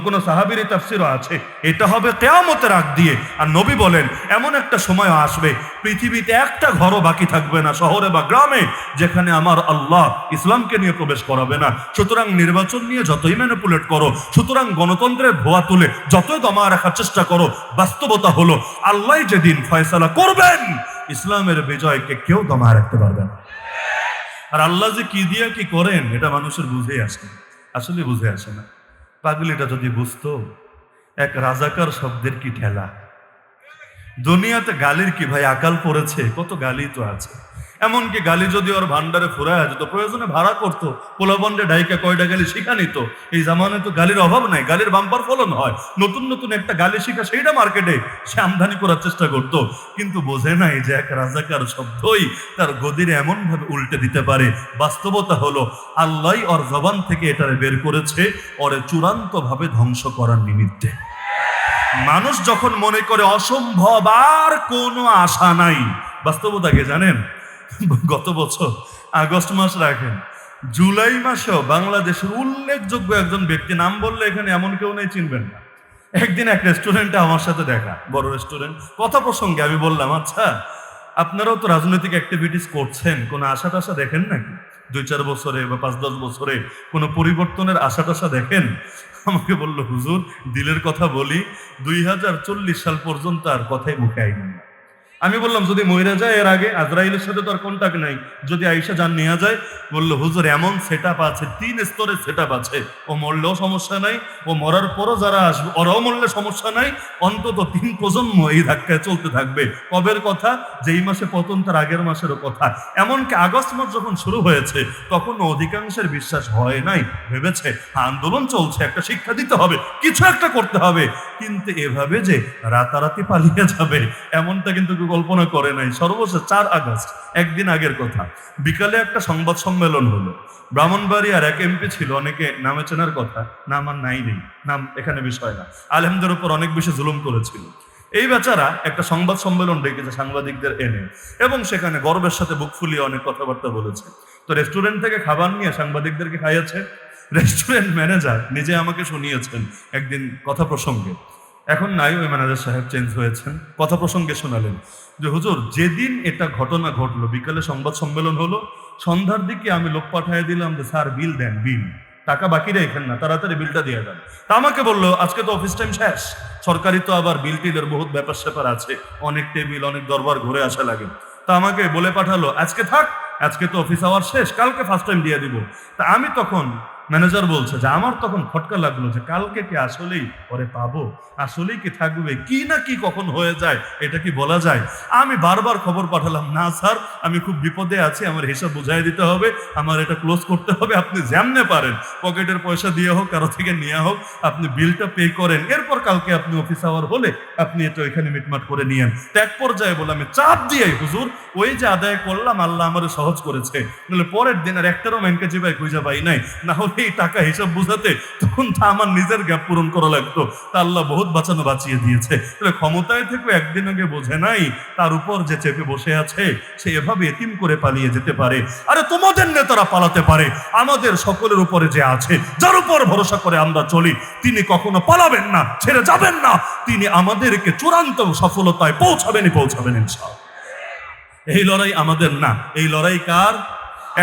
কোন সাহাবীর তাফসীরও আছে এটা হবে কিয়ামতের আগ দিয়ে। আর নবী বলেন এমন একটা সময় আসবে পৃথিবীতে একটা ঘরও বাকি থাকবে না, শহরে বা গ্রামে, যেখানে আমার আল্লাহ ইসলামকে নিয়ে প্রবেশ করাবে না। সুতরাং নির্বাচন নিয়ে যতই ম্যানিপুলেট করো, সুতরাং গণতন্ত্রের ভুয়া তুলে যতই দমা রাখার চেষ্টা করো, বাস্তবতা হলো আল্লাহ যেদিন ফয়সালা করবেন, ইসলামের বিজয়কে কেউ দমা রাখতে পারবে না। আর আল্লাহ যে কি দিয়ে কি করেন এটা মানুষের বুঝে আসে, আসলে বুঝে আসে না। পাগলিটা যদি বুঝতো, এক রাজাকার শব্দের কি ঠেলা। দুনিয়াতে গালির কি ভাই আকাল পড়েছে, কত গালি তো আছে। এমনকি গালি যদি ওর ভান্ডারে ফুরায় যেত, প্রয়োজনে ভাড়া করতো, পোলাবন্ডে ডাইকা কয়টা গালি শিখা নিত। এই জামানায় তো গালির অভাব নাই, গালির বাম্পার ফলন হয়। নতুন একটা গালি শিখা সেইটা মার্কেটে সে আমদানি করার চেষ্টা করত। কিন্তু বোঝে নাই যে এক রাজাকার শব্দই তার গদিরে এমন ভাবে উল্টে দিতে পারে। বাস্তবতা হলো আল্লাহ ওর জবান থেকে এটারে বের করেছে ওরে চূড়ান্ত ভাবে ধ্বংস করার নিমিত্তে। মানুষ যখন মনে করে অসম্ভব, আর কোনো আশা নাই, বাস্তবতাকে জানেন, গত বছর আগস্ট মাস রাখেন, জুলাই মাসেও বাংলাদেশের উল্লেখযোগ্য একজন ব্যক্তি, নাম বললে এখানে এমন কেউ নেই চিনবেন না, একদিন এক রেস্টুরেন্টে আমার সাথে দেখা, বড় রেস্টুরেন্ট, কথা প্রসঙ্গে আমি বললাম, আচ্ছা আপনারাও তো রাজনৈতিক অ্যাক্টিভিটিস করছেন, কোনো আশা টাশা দেখেন নাকি 2-4 বছরে বা 5-10 বছরে কোনো পরিবর্তনের আশা টাশা দেখেন? আমাকে বলল হুজুর দিলের কথা বলি, 2040 সাল পর্যন্ত আর কথাই মুখে আইবেন না। আমি বললাম যদি মইরা যায় এর আগে, আজরাইলের সাথে তো আর কন্টাক্ট নাই, যদি আইসা যান নিয়ে যায়। বললো হুজুর এমন সেট আপ আছে, 3 স্তরের সেট আপ আছে, ও মরলেও সমস্যা নাই, ও মরার পরও যারা আসবে ওরাও মরলে সমস্যা নাই, অন্তত 3 প্রজন্ম এই ধাক্কায় চলতে থাকবে। কবের কথা? যেই মাসে পতন তার আগের মাসেরও কথা। এমনকি আগস্ট মাস যখন শুরু হয়েছে তখন অধিকাংশের বিশ্বাস হয় নাই, ভেবেছে আন্দোলন চলছে, একটা শিক্ষা দিতে হবে, কিছু একটা করতে হবে। কিন্তু এভাবে যে রাতারাতি পালিয়ে যাবে এমনটা কিন্তু কল্পনা করে নাই। সর্বশেষ 4 আগস্ট, একদিন আগের কথা, বিকালে একটা সংবাদ সম্মেলন হলো। ব্রাহ্মণবাড়িয়ার এক এমপি ছিল, অনেকে নামে চেনার কথা, নাম আর নেই, নাম এখানে বিষয় না, আলেমদের উপর অনেক বেশি জুলুম করেছিল। এই বেচারা একটা সংবাদ সম্মেলন ডেকেছে সাংবাদিকদের এনে, এবং সেখানে গর্বের সাথে বুক ফুলিয়ে অনেক কথাবার্তা বলেছে। তো রেস্টুরেন্ট থেকে খাবার নিয়ে সাংবাদিকদেরকে খাইয়েছে। রেস্টুরেন্ট ম্যানেজার নিজে আমাকে শুনিয়েছেন একদিন কথা প্রসঙ্গে, এখন নাই, ওই ম্যানেজার সাহেব চেঞ্জ হয়েছেন, কথা প্রসঙ্গে শোনালেন যে হুজুর যেদিন এটা ঘটনা ঘটলো, বিকালে সংবাদ সম্মেলন হলো, সন্ধ্যার দিকে আমি লোক পাঠিয়ে দিলাম যে স্যার বিল দেন, বিল, টাকা বাকি রেখেন না, তাড়াতাড়ি বিলটা দিয়ে দেন। তা আমাকে বললো আজকে তো অফিস টাইম শেষ, সরকারি তো আবার বিল টিলের বহুত ব্যাপার স্যাপার আছে, অনেক টেবিল অনেক দরবার ঘুরে আসা লাগে। তা আমাকে বলে পাঠালো আজকে থাক, আজকে তো অফিস আওয়ার শেষ, কালকে ফার্স্ট টাইম দিয়ে দিব। তা আমি তখন, ম্যানেজার বলছে যে আমার তখন খটকা লাগলো যে কালকে কি আসলেই পরে পাবো, আসলেই কি থাকবে, কি না কি কখন হয়ে যায় এটা কি বলা যায়? আমি বারবার খবর পাঠালাম, না স্যার আমি খুব বিপদে আছি, আমার হিসাব বুঝাই দিতে হবে, আমার এটা ক্লোজ করতে হবে, আপনি যেমনে পারেন পকেটের পয়সা দিয়ে হোক, কারো থেকে নিয়ে হোক, আপনি বিলটা পে করেন, এরপর কালকে আপনি অফিস আওয়ার হলে আপনি এটা ওইখানে মিটমাট করে নিয়েন। এক পর্যায়ে বলে আমি চাপ দিয়ে হুজুর ওই যে আদায় করলাম, আল্লাহ আমার সহজ করেছে, বলে পরের দিন আর একটারও ম্যানকে ভাই খুঁজে পাই নাই, না হলে এই টাকা হিসাব বুঝাতে তখন তা আমার নিজের গ্যাপ পূরণ করা লাগতো। তা আল্লাহ বহুত বাঁচিয়ে দিয়েছে। ক্ষমতায় থেকে একদিন আগে বোঝে নাই তার উপর যে চেপে বসে আছে সে এভাবে এতিম করে পালিয়ে যেতে পারে। আরে তোমাদের নেতারা পালাতে পারে, আমাদের সকলের উপরে যে আছে, যার উপর ভরসা করে আমরা চলি, তিনি কখনো পালাবেন না, ছেড়ে যাবেন না, তিনি আমাদেরকে চূড়ান্ত সফলতায় পৌঁছাবেন ইনশাআল্লাহ। এই লড়াই আমাদের না, এই লড়াই কার?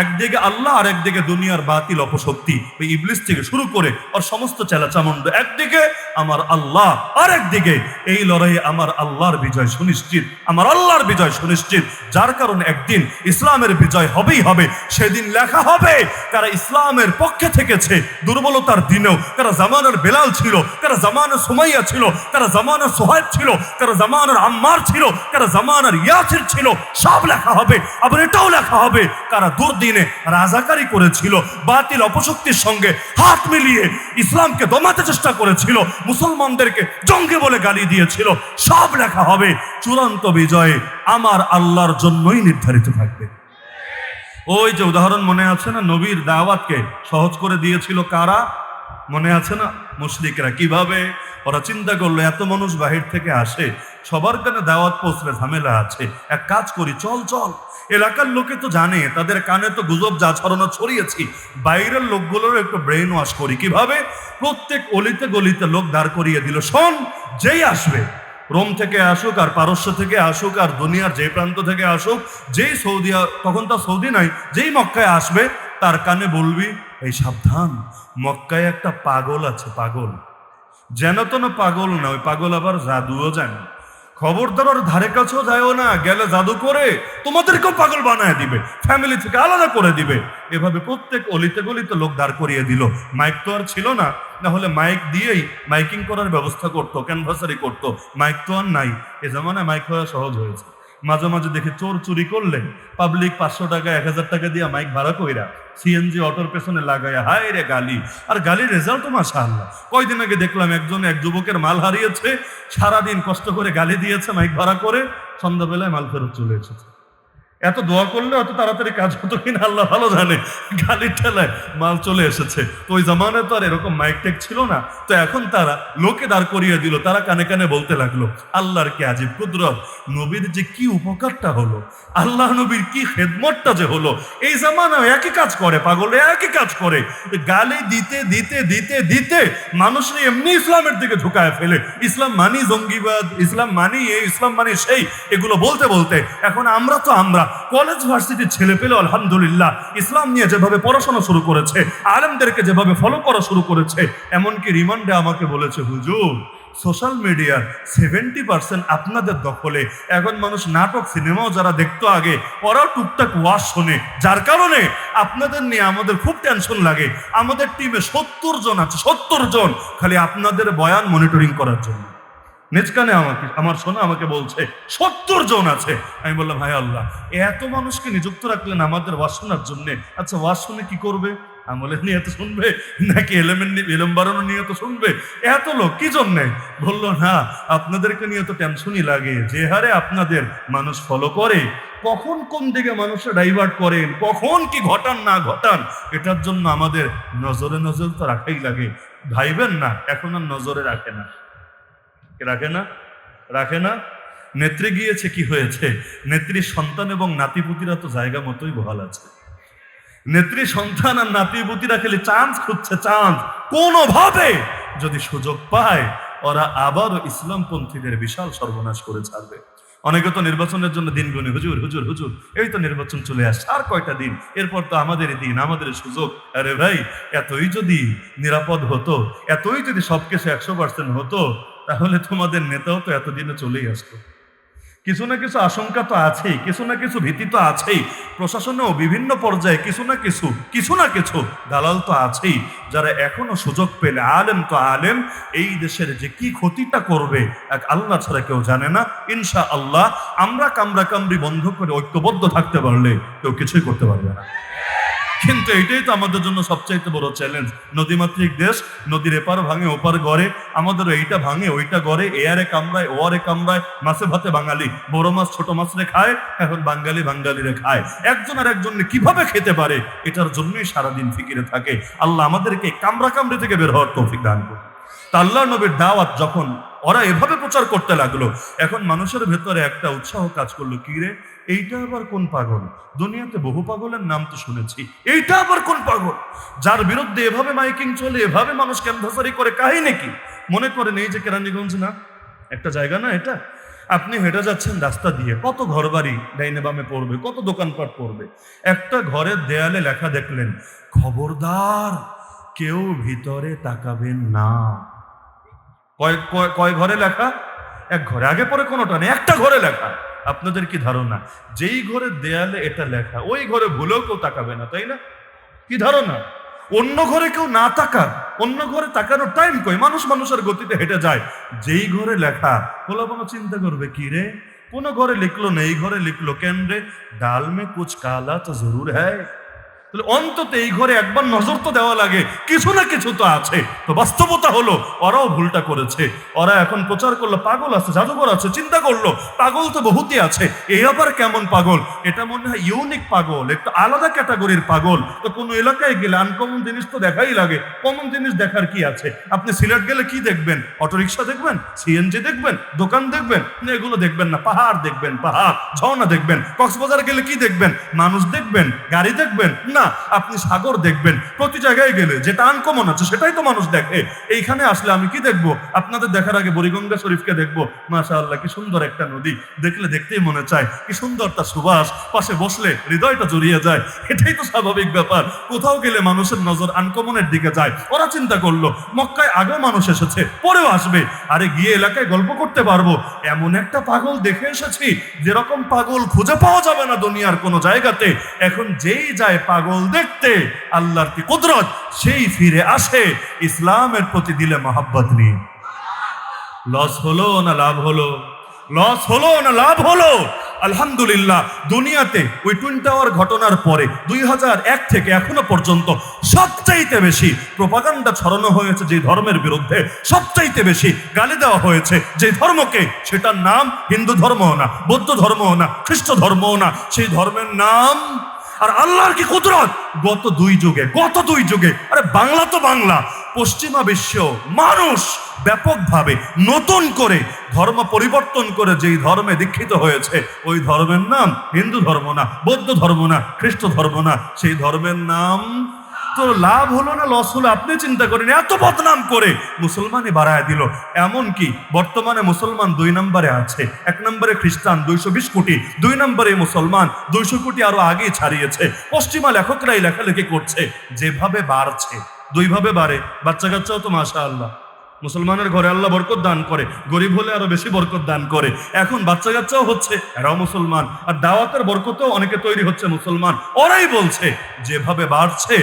একদিকে আল্লাহ আর একদিকে দুনিয়ার বাতিল অপশক্তি, ওই ইবলিস থেকে শুরু করে ওর সমস্ত চেলাচামুন্ড। একদিকে আমার আল্লাহ, আর একদিকে এই লড়াইয়ে আমার আল্লাহর বিজয় সুনিশ্চিত, আমার আল্লাহর বিজয় সুনিশ্চিত। যার কারণে একদিন ইসলামের বিজয় হবেই হবে। সেদিন লেখা হবে কারা ইসলামের পক্ষে থেকেছে দুর্বলতার দিনেও, কারা জামানের বেলাল ছিল, কারা জামানের সুমাইয়া ছিল, কারা জামানের সোহাইব ছিল, কারা জামানের আম্মার ছিল, কারা জামানের ইয়াসির ছিল, সব লেখা হবে। আবার এটাও লেখা হবে কারা দুর্দিনে রাজাকারি করেছিল, বাতিল অপশক্তির সঙ্গে হাত মিলিয়ে ইসলামকে দমাতে চেষ্টা করেছিল, মুসলমানদেরকে জঙ্গি বলে গালি দিয়েছিল। সব লেখা হবে। চূড়ান্ত বিজয় আমার আল্লাহর জন্যই নির্ধারিত থাকবে। ওই যে উদাহরণ মনে আছে না, নবীর দাওয়াতকে সহজ করে দিয়েছিল কারা? মনে আছে না? মুশরিকরা। কিভাবে? ওরা চিন্তা করলো এত মানুষ বাহির থেকে আসে, সবার কানে দাওয়াত পৌঁছলে ঝামেলা আছে, এক কাজ করি, চল চল, এলাকার লোকে তো জানে, তাদের কানে তো গুজব যা ছড়ানো ছড়িয়েছি, বাইরের লোকগুলোর একটু ব্রেন ওয়াশ করি। কিভাবে? প্রত্যেক অলিতে গলিতে লোক দাঁড় করিয়ে দিল, শোন, যেই আসবে, রোম থেকে আসুক আর পারস্য থেকে আসুক আর দুনিয়ার যে প্রান্ত থেকে আসুক, যেই সৌদি, তখন তো সৌদি নাই, যেই মক্কায় আসবে তার কানে বলবি, এই সাবধান, মক্কায় একটা পাগল আছে, পাগল, যেন তেন পাগল না, ওই পাগল আবার জাদুও জানে, খবরদার ওর ধারে কাছেও যায়ও না, গেলে জাদু করে তোমাদেরকেও পাগল বানায় দিবে, ফ্যামিলি থেকে আলাদা করে দিবে। এভাবে প্রত্যেক অলিতে গলিতে লোক দাঁড় করিয়ে দিল। মাইক তো আর ছিল না, না হলে মাইক দিয়েই মাইকিং করার ব্যবস্থা করতো, ক্যানভাসারি করতো। মাইক তো আর নাই, এ জামানায় মাইক হওয়া সহজ হয়েছে। মাঝে মাঝে দেখে চোর চুরি করলে পাবলিক 500 টাকা 1000 টাকা দিয়ে মাইক ভাড়া কইরা সিএনজি অটোর পেছনে লাগাইয়া হায় রে গালি, আর গালির রেজাল্ট তো মাশাআল্লাহ। কয়দিন আগে দেখলাম এক যুবকের মাল হারিয়েছে, সারাদিন কষ্ট করে গালি দিয়েছে মাইক ভাড়া করে, সন্ধ্যাবেলায় মাল ফেরত চলে এসেছে। এত দোয়া করলে অত তাড়াতাড়ি কাজ হতো কিনা আল্লাহ ভালো জানে, গালির ঠেলায় মাল চলে এসেছে। তো ওই জামানায় তো আর এরকম মাইক টেক ছিল না, তো এখন তারা লোকে দাঁড় করিয়ে দিল, তারা কানে কানে বলতে লাগলো আল্লাহর কি আজিব কুদরত, নবীর যে কি উপকারটা হলো, আল্লাহ নবীর কি খেদমতটা যে হলো। এই জামানায় একই কাজ করে, পাগলে একই কাজ করে, গালি দিতে দিতে দিতে দিতে মানুষরা এমনি ইসলামের দিকে ঝুঁকায় ফেলে। ইসলাম মানি জঙ্গিবাদ, ইসলাম মানি এই, ইসলাম মানি সেই, এগুলো বলতে বলতে এখন আমরা কলেজ ভার্সিটির ছেলে পেলে আলহামদুলিল্লাহ ইসলাম নিয়ে যেভাবে পড়াশোনা শুরু করেছে, আলেমদেরকে যেভাবে ফলো করা শুরু করেছে, এমনকি রিমান্ডে আমাকে বলেছে, হুজুর সোশ্যাল মিডিয়ার 70% আপনাদের দখলে। এখন মানুষ নাটক সিনেমাও যারা দেখতো আগে, ওরাও টুকটাক ওয়াজ শোনে, যার কারণে আপনাদের নিয়ে আমাদের খুব টেনশন লাগে। আমাদের টিমে 70 জন আছে, 70 জন খালি আপনাদের বয়ান মনিটরিং করার জন্য। নেচকানে আমার শোনা আমাকে বলছে 70 জন আছে। আমি বললাম হায় আল্লাহ, এত মানুষকে নিযুক্ত রাখলেন আমাদের ওয়াজ শোনার জন্য। আচ্ছা ওয়াজ শুনে কি করবে? আমলের নিয়ে তো শুনবে নাকি এলেম বাড়ানো নিয়ে তো শুনবে? এত লোক কি জন্যে? বললো না, আপনাদেরকে নিয়ে তো টেনশনই লাগে, যে হারে আপনাদের মানুষ ফলো করে, কখন কোন দিকে মানুষরা ডাইভার্ট করেন, কখন কি ঘটান না ঘটান, এটার জন্য আমাদের নজরে নজর তো রাখাই লাগে। ভাইবেন না, এখন আর নজরে রাখে না, রাখে না। নেত্রী গিয়েছে, কি হয়েছে? নেত্রীর সন্তান এবং নাতিপুতিরা তো জায়গা মতোই বহাল আছে। নেত্রী সন্তান আর নাতিপুতিরা খেলে চান্স খুঁজছে, চান্স কোনোভাবে যদি সুযোগ পায় ওরা আবারও ইসলামপন্থীদের বিশাল সর্বনাশ করে ছাড়বে। অনেকে তো নির্বাচনের জন্য দিন গুনে, হুজুর হুজুর হুজুর এই তো নির্বাচন চলে আসছে, আর কয়টা দিন, এরপর তো আমাদেরই দিন, আমাদের সুযোগ। আরে ভাই, এতই যদি নিরাপদ হতো, এতই যদি সবকিছু 100% হতো, তাহলে তোমাদের নেতাও তো এতদিনে চলেই আসতো। কিছু না কিছু আশঙ্কা তো আছেই, কিছু না কিছু ভীতি তো আছেই, প্রশাসনেও বিভিন্ন পর্যায়ে কিছু না কিছু দালাল তো আছেই, যারা এখনো সুযোগ পেলে, আলেম তো আলেম, এই দেশের যে কি ক্ষতিটা করবে এক আল্লাহ ছাড়া কেউ জানে না। ইনশা আল্লাহ আমরা কামড়ি বন্ধ করে ঐক্যবদ্ধ থাকতে পারলে কেউ কিছুই করতে পারবে না। কিন্তু এটাই তো আমাদের জন্য সবচাইতে বড় চ্যালেঞ্জ। নদীমাতৃক দেশ, নদীর এপার ভাঙে ওপার গড়ে, আমাদেরও এইটা ভাঙে ওইটা গড়ে, এয়ারে কামড়ায় ওয়ারে কামড়ায়, মাছে ভাতে বাঙালি, বড় মাছ ছোট মাছরে খায়, এখন বাঙালিরে খায়, একজন আর একজনকে কিভাবে খেতে পারে এটার জন্যই সারাদিন ফিকিরে থাকে। আল্লাহ আমাদেরকে কামড়ি থেকে বের হওয়ার তৌফিক দান করুন। তা আল্লাহ নবীর দাওয়াত যখন ওরা এভাবে প্রচার করতে লাগলো, এখন মানুষের ভেতরে একটা উৎসাহ কাজ করলো, কি রে এইটা আবার কোন পাগল? দুনিয়াতে বহু পাগলের নাম তো শুনেছি, এইটা আবার কোন পাগল যার বিরুদ্ধে এভাবে মাইকিং চলে, এভাবে মানুষ ক্যানভাসারি করে? কাহিনী কি? মনে করেন এই যে কেরানীগঞ্জ না একটা জায়গা না, এটা আপনি হেঁটে যাচ্ছেন রাস্তা দিয়ে, কত ঘরবাড়ি ডাইনে বামে পড়বে, কত দোকানপাট পড়বে। একটা ঘরের দেয়ালে লেখা দেখলেন, খবরদার কেউ ভিতরে তাকাবেন না। কয় কয় কয় ঘরে লেখা? এক ঘরে। আগে পরে কোনোটা নেই, একটা ঘরে লেখা। আপনাদের কি ধারণা যেই ঘরের দেয়ালে এটা লেখা ওই ঘরে ভুলেও কেউ তাকাবে না, তাই না? কি ধারণা? অন্য ঘরে কেউ না তাকা, অন্য ঘরে তাকানোর টাইম কই? মানুষ মানুষের গতিতে হেঁটে যায়। যেই ঘরে লেখা, পোলাপানা চিন্তা করবে কি রে, কোন ঘরে লিখলো না, এই ঘরে লিখলো কেন রে? ডাল মে কুছ কালা তো জরুর হ্যায়। তাহলে অন্তত এই ঘরে একবার নজর তো দেওয়া লাগে, কিছু না কিছু তো আছে। তো বাস্তবতা হলো ওরাও ভুলটা করেছে। ওরা এখন প্রচার করলো পাগল আছে, জাদুঘর আছে, চিন্তা করলো পাগল তো বহুতই আছে, এই আবার কেমন পাগল? এটা মনে হয় ইউনিক পাগল, একটু আলাদা ক্যাটাগরির পাগল। তো কোনো এলাকায় গেলে আনকমন জিনিস তো দেখাই লাগে, কমন জিনিস দেখার কি আছে? আপনি সিলেট গেলে কি দেখবেন? অটোরিকশা দেখবেন, সিএনজি দেখবেন, দোকান দেখবেন না? এগুলো দেখবেন না, পাহাড় দেখবেন, পাহাড় ঝর্ণা দেখবেন। কক্সবাজার গেলে কি দেখবেন? মানুষ দেখবেন, গাড়ি দেখবেন না, আপনি সাগর দেখবেন। প্রতি জায়গায় গেলে যেটা আনকমন আছে সেটাই তো মানুষ দেখে। এইখানে আসলে আমি কি দেখবো? আপনাদের দেখার আগে বুড়িগঙ্গা শরীফকে দেখবো। মাশাআল্লাহ, কি সুন্দর একটা নদী, দেখলে দেখতেই মনে চায়, কি সুন্দর তার সুবাস, পাশে বসলে হৃদয়টা জড়িয়ে যায়। এটাই তো স্বাভাবিক ব্যাপার। কোথাও গেলে মানুষের নজর আনকমনের দিকে যায়। ওরা চিন্তা করলো মক্কায় আগেও মানুষ এসেছে, পরেও আসবে, আরে গিয়ে এলাকায় গল্প করতে পারবো। এমন একটা পাগল দেখে এসেছি যেরকম পাগল খুঁজে পাওয়া যাবে না দুনিয়ার কোনো জায়গাতে। এখন যেই যায় পাগল দেখতে, আল্লাহর কি কুদরত, সেই ফিরে আসে ইসলামের প্রতি দিলে মহাব্বত নিয়ে। লস হলো না লাভ হলো? লস হলো না লাভ হলো? আলহামদুলিল্লাহ, দুনিয়াতে ওই টুইন টাওয়ার ঘটনার পরে 2001 থেকে এখনো পর্যন্ত সবচাইতে বেশি প্রোপাগান্ডা ছড়ানো হয়েছে যে ধর্মের বিরুদ্ধে, সবচাইতে বেশি গালি দেওয়া হয়েছে যে ধর্মকে, সেটার নাম হিন্দু ধর্মও না, বৌদ্ধ ধর্মও না, খ্রিস্ট ধর্মও না, সেই ধর্মের নাম। আর আল্লাহর কি কুদরত, গত দুই যুগে, আরে বাংলা তো বাংলা, পশ্চিমা বিশ্ব মানুষ ব্যাপকভাবে নতুন করে ধর্ম পরিবর্তন করে যেই ধর্মে দীক্ষিত হয়েছে, ওই ধর্মের নাম হিন্দু ধর্ম না, বৌদ্ধ ধর্ম না, খ্রিস্ট ধর্ম না, সেই ধর্মের নাম। তো লাভ হলো না লস হলো? আপনি চিন্তা করেন, এত বদনাম করে মুসলমানই বাড়ায় দিল। এমনকি বর্তমানে মুসলমান 2 নম্বরে আছে, 1 নম্বরে খ্রিস্টান 220 কোটি, 2 নম্বরে মুসলমান 200 কোটি আরো আগে ছাড়িয়েছে। পশ্চিমা লেখকরাই লেখালেখি করছে, যেভাবে বাড়ছে 2 ভাবে বাড়ে। বাচ্চা কাচ্চাও তো মাশাআল্লাহ, মুসলমানের ঘরে আল্লাহ বরকত দান করে, গরিব হলে আরো বেশি বরকত দান করে। এখন বাচ্চা কাচ্চাও হচ্ছে, এরাও মুসলমান, আর দাওয়াতের বরকতেও অনেকে তৈরি হচ্ছে মুসলমান। ওরাই বলছে যেভাবে বাড়ছে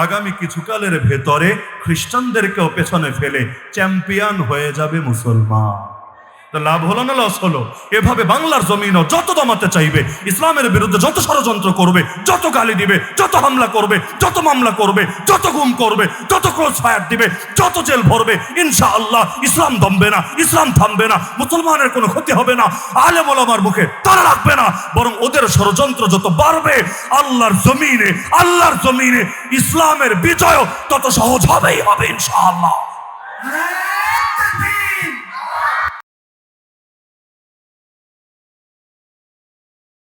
আগামী কিছুকালের ভেতরে খ্রিস্টানদেরকেও পেছনে ফেলে চ্যাম্পিয়ন হয়ে যাবে মুসলমান। তো লাভ হলো না লস হলো? এভাবে বাংলার জমিনও যত দমাতে চাইবে, ইসলামের বিরুদ্ধে যত ষড়যন্ত্র করবে, যত গালি দিবে, যত হামলা করবে, যত মামলা করবে, যত গুম করবে, যত ক্রস ফায়ার দিবে, যত জেল ভরবে, ইনশাআল্লাহ ইসলাম দমবে না, ইসলাম থামবে না, মুসলমানের কোনো ক্ষতি হবে না, আলেম ওলামার মুখে তারা রাখবে না, বরং ওদের ষড়যন্ত্র যত বাড়বে, আল্লাহর জমিনে ইসলামের বিজয় তত সহজ হবে ইনশাআল্লাহ।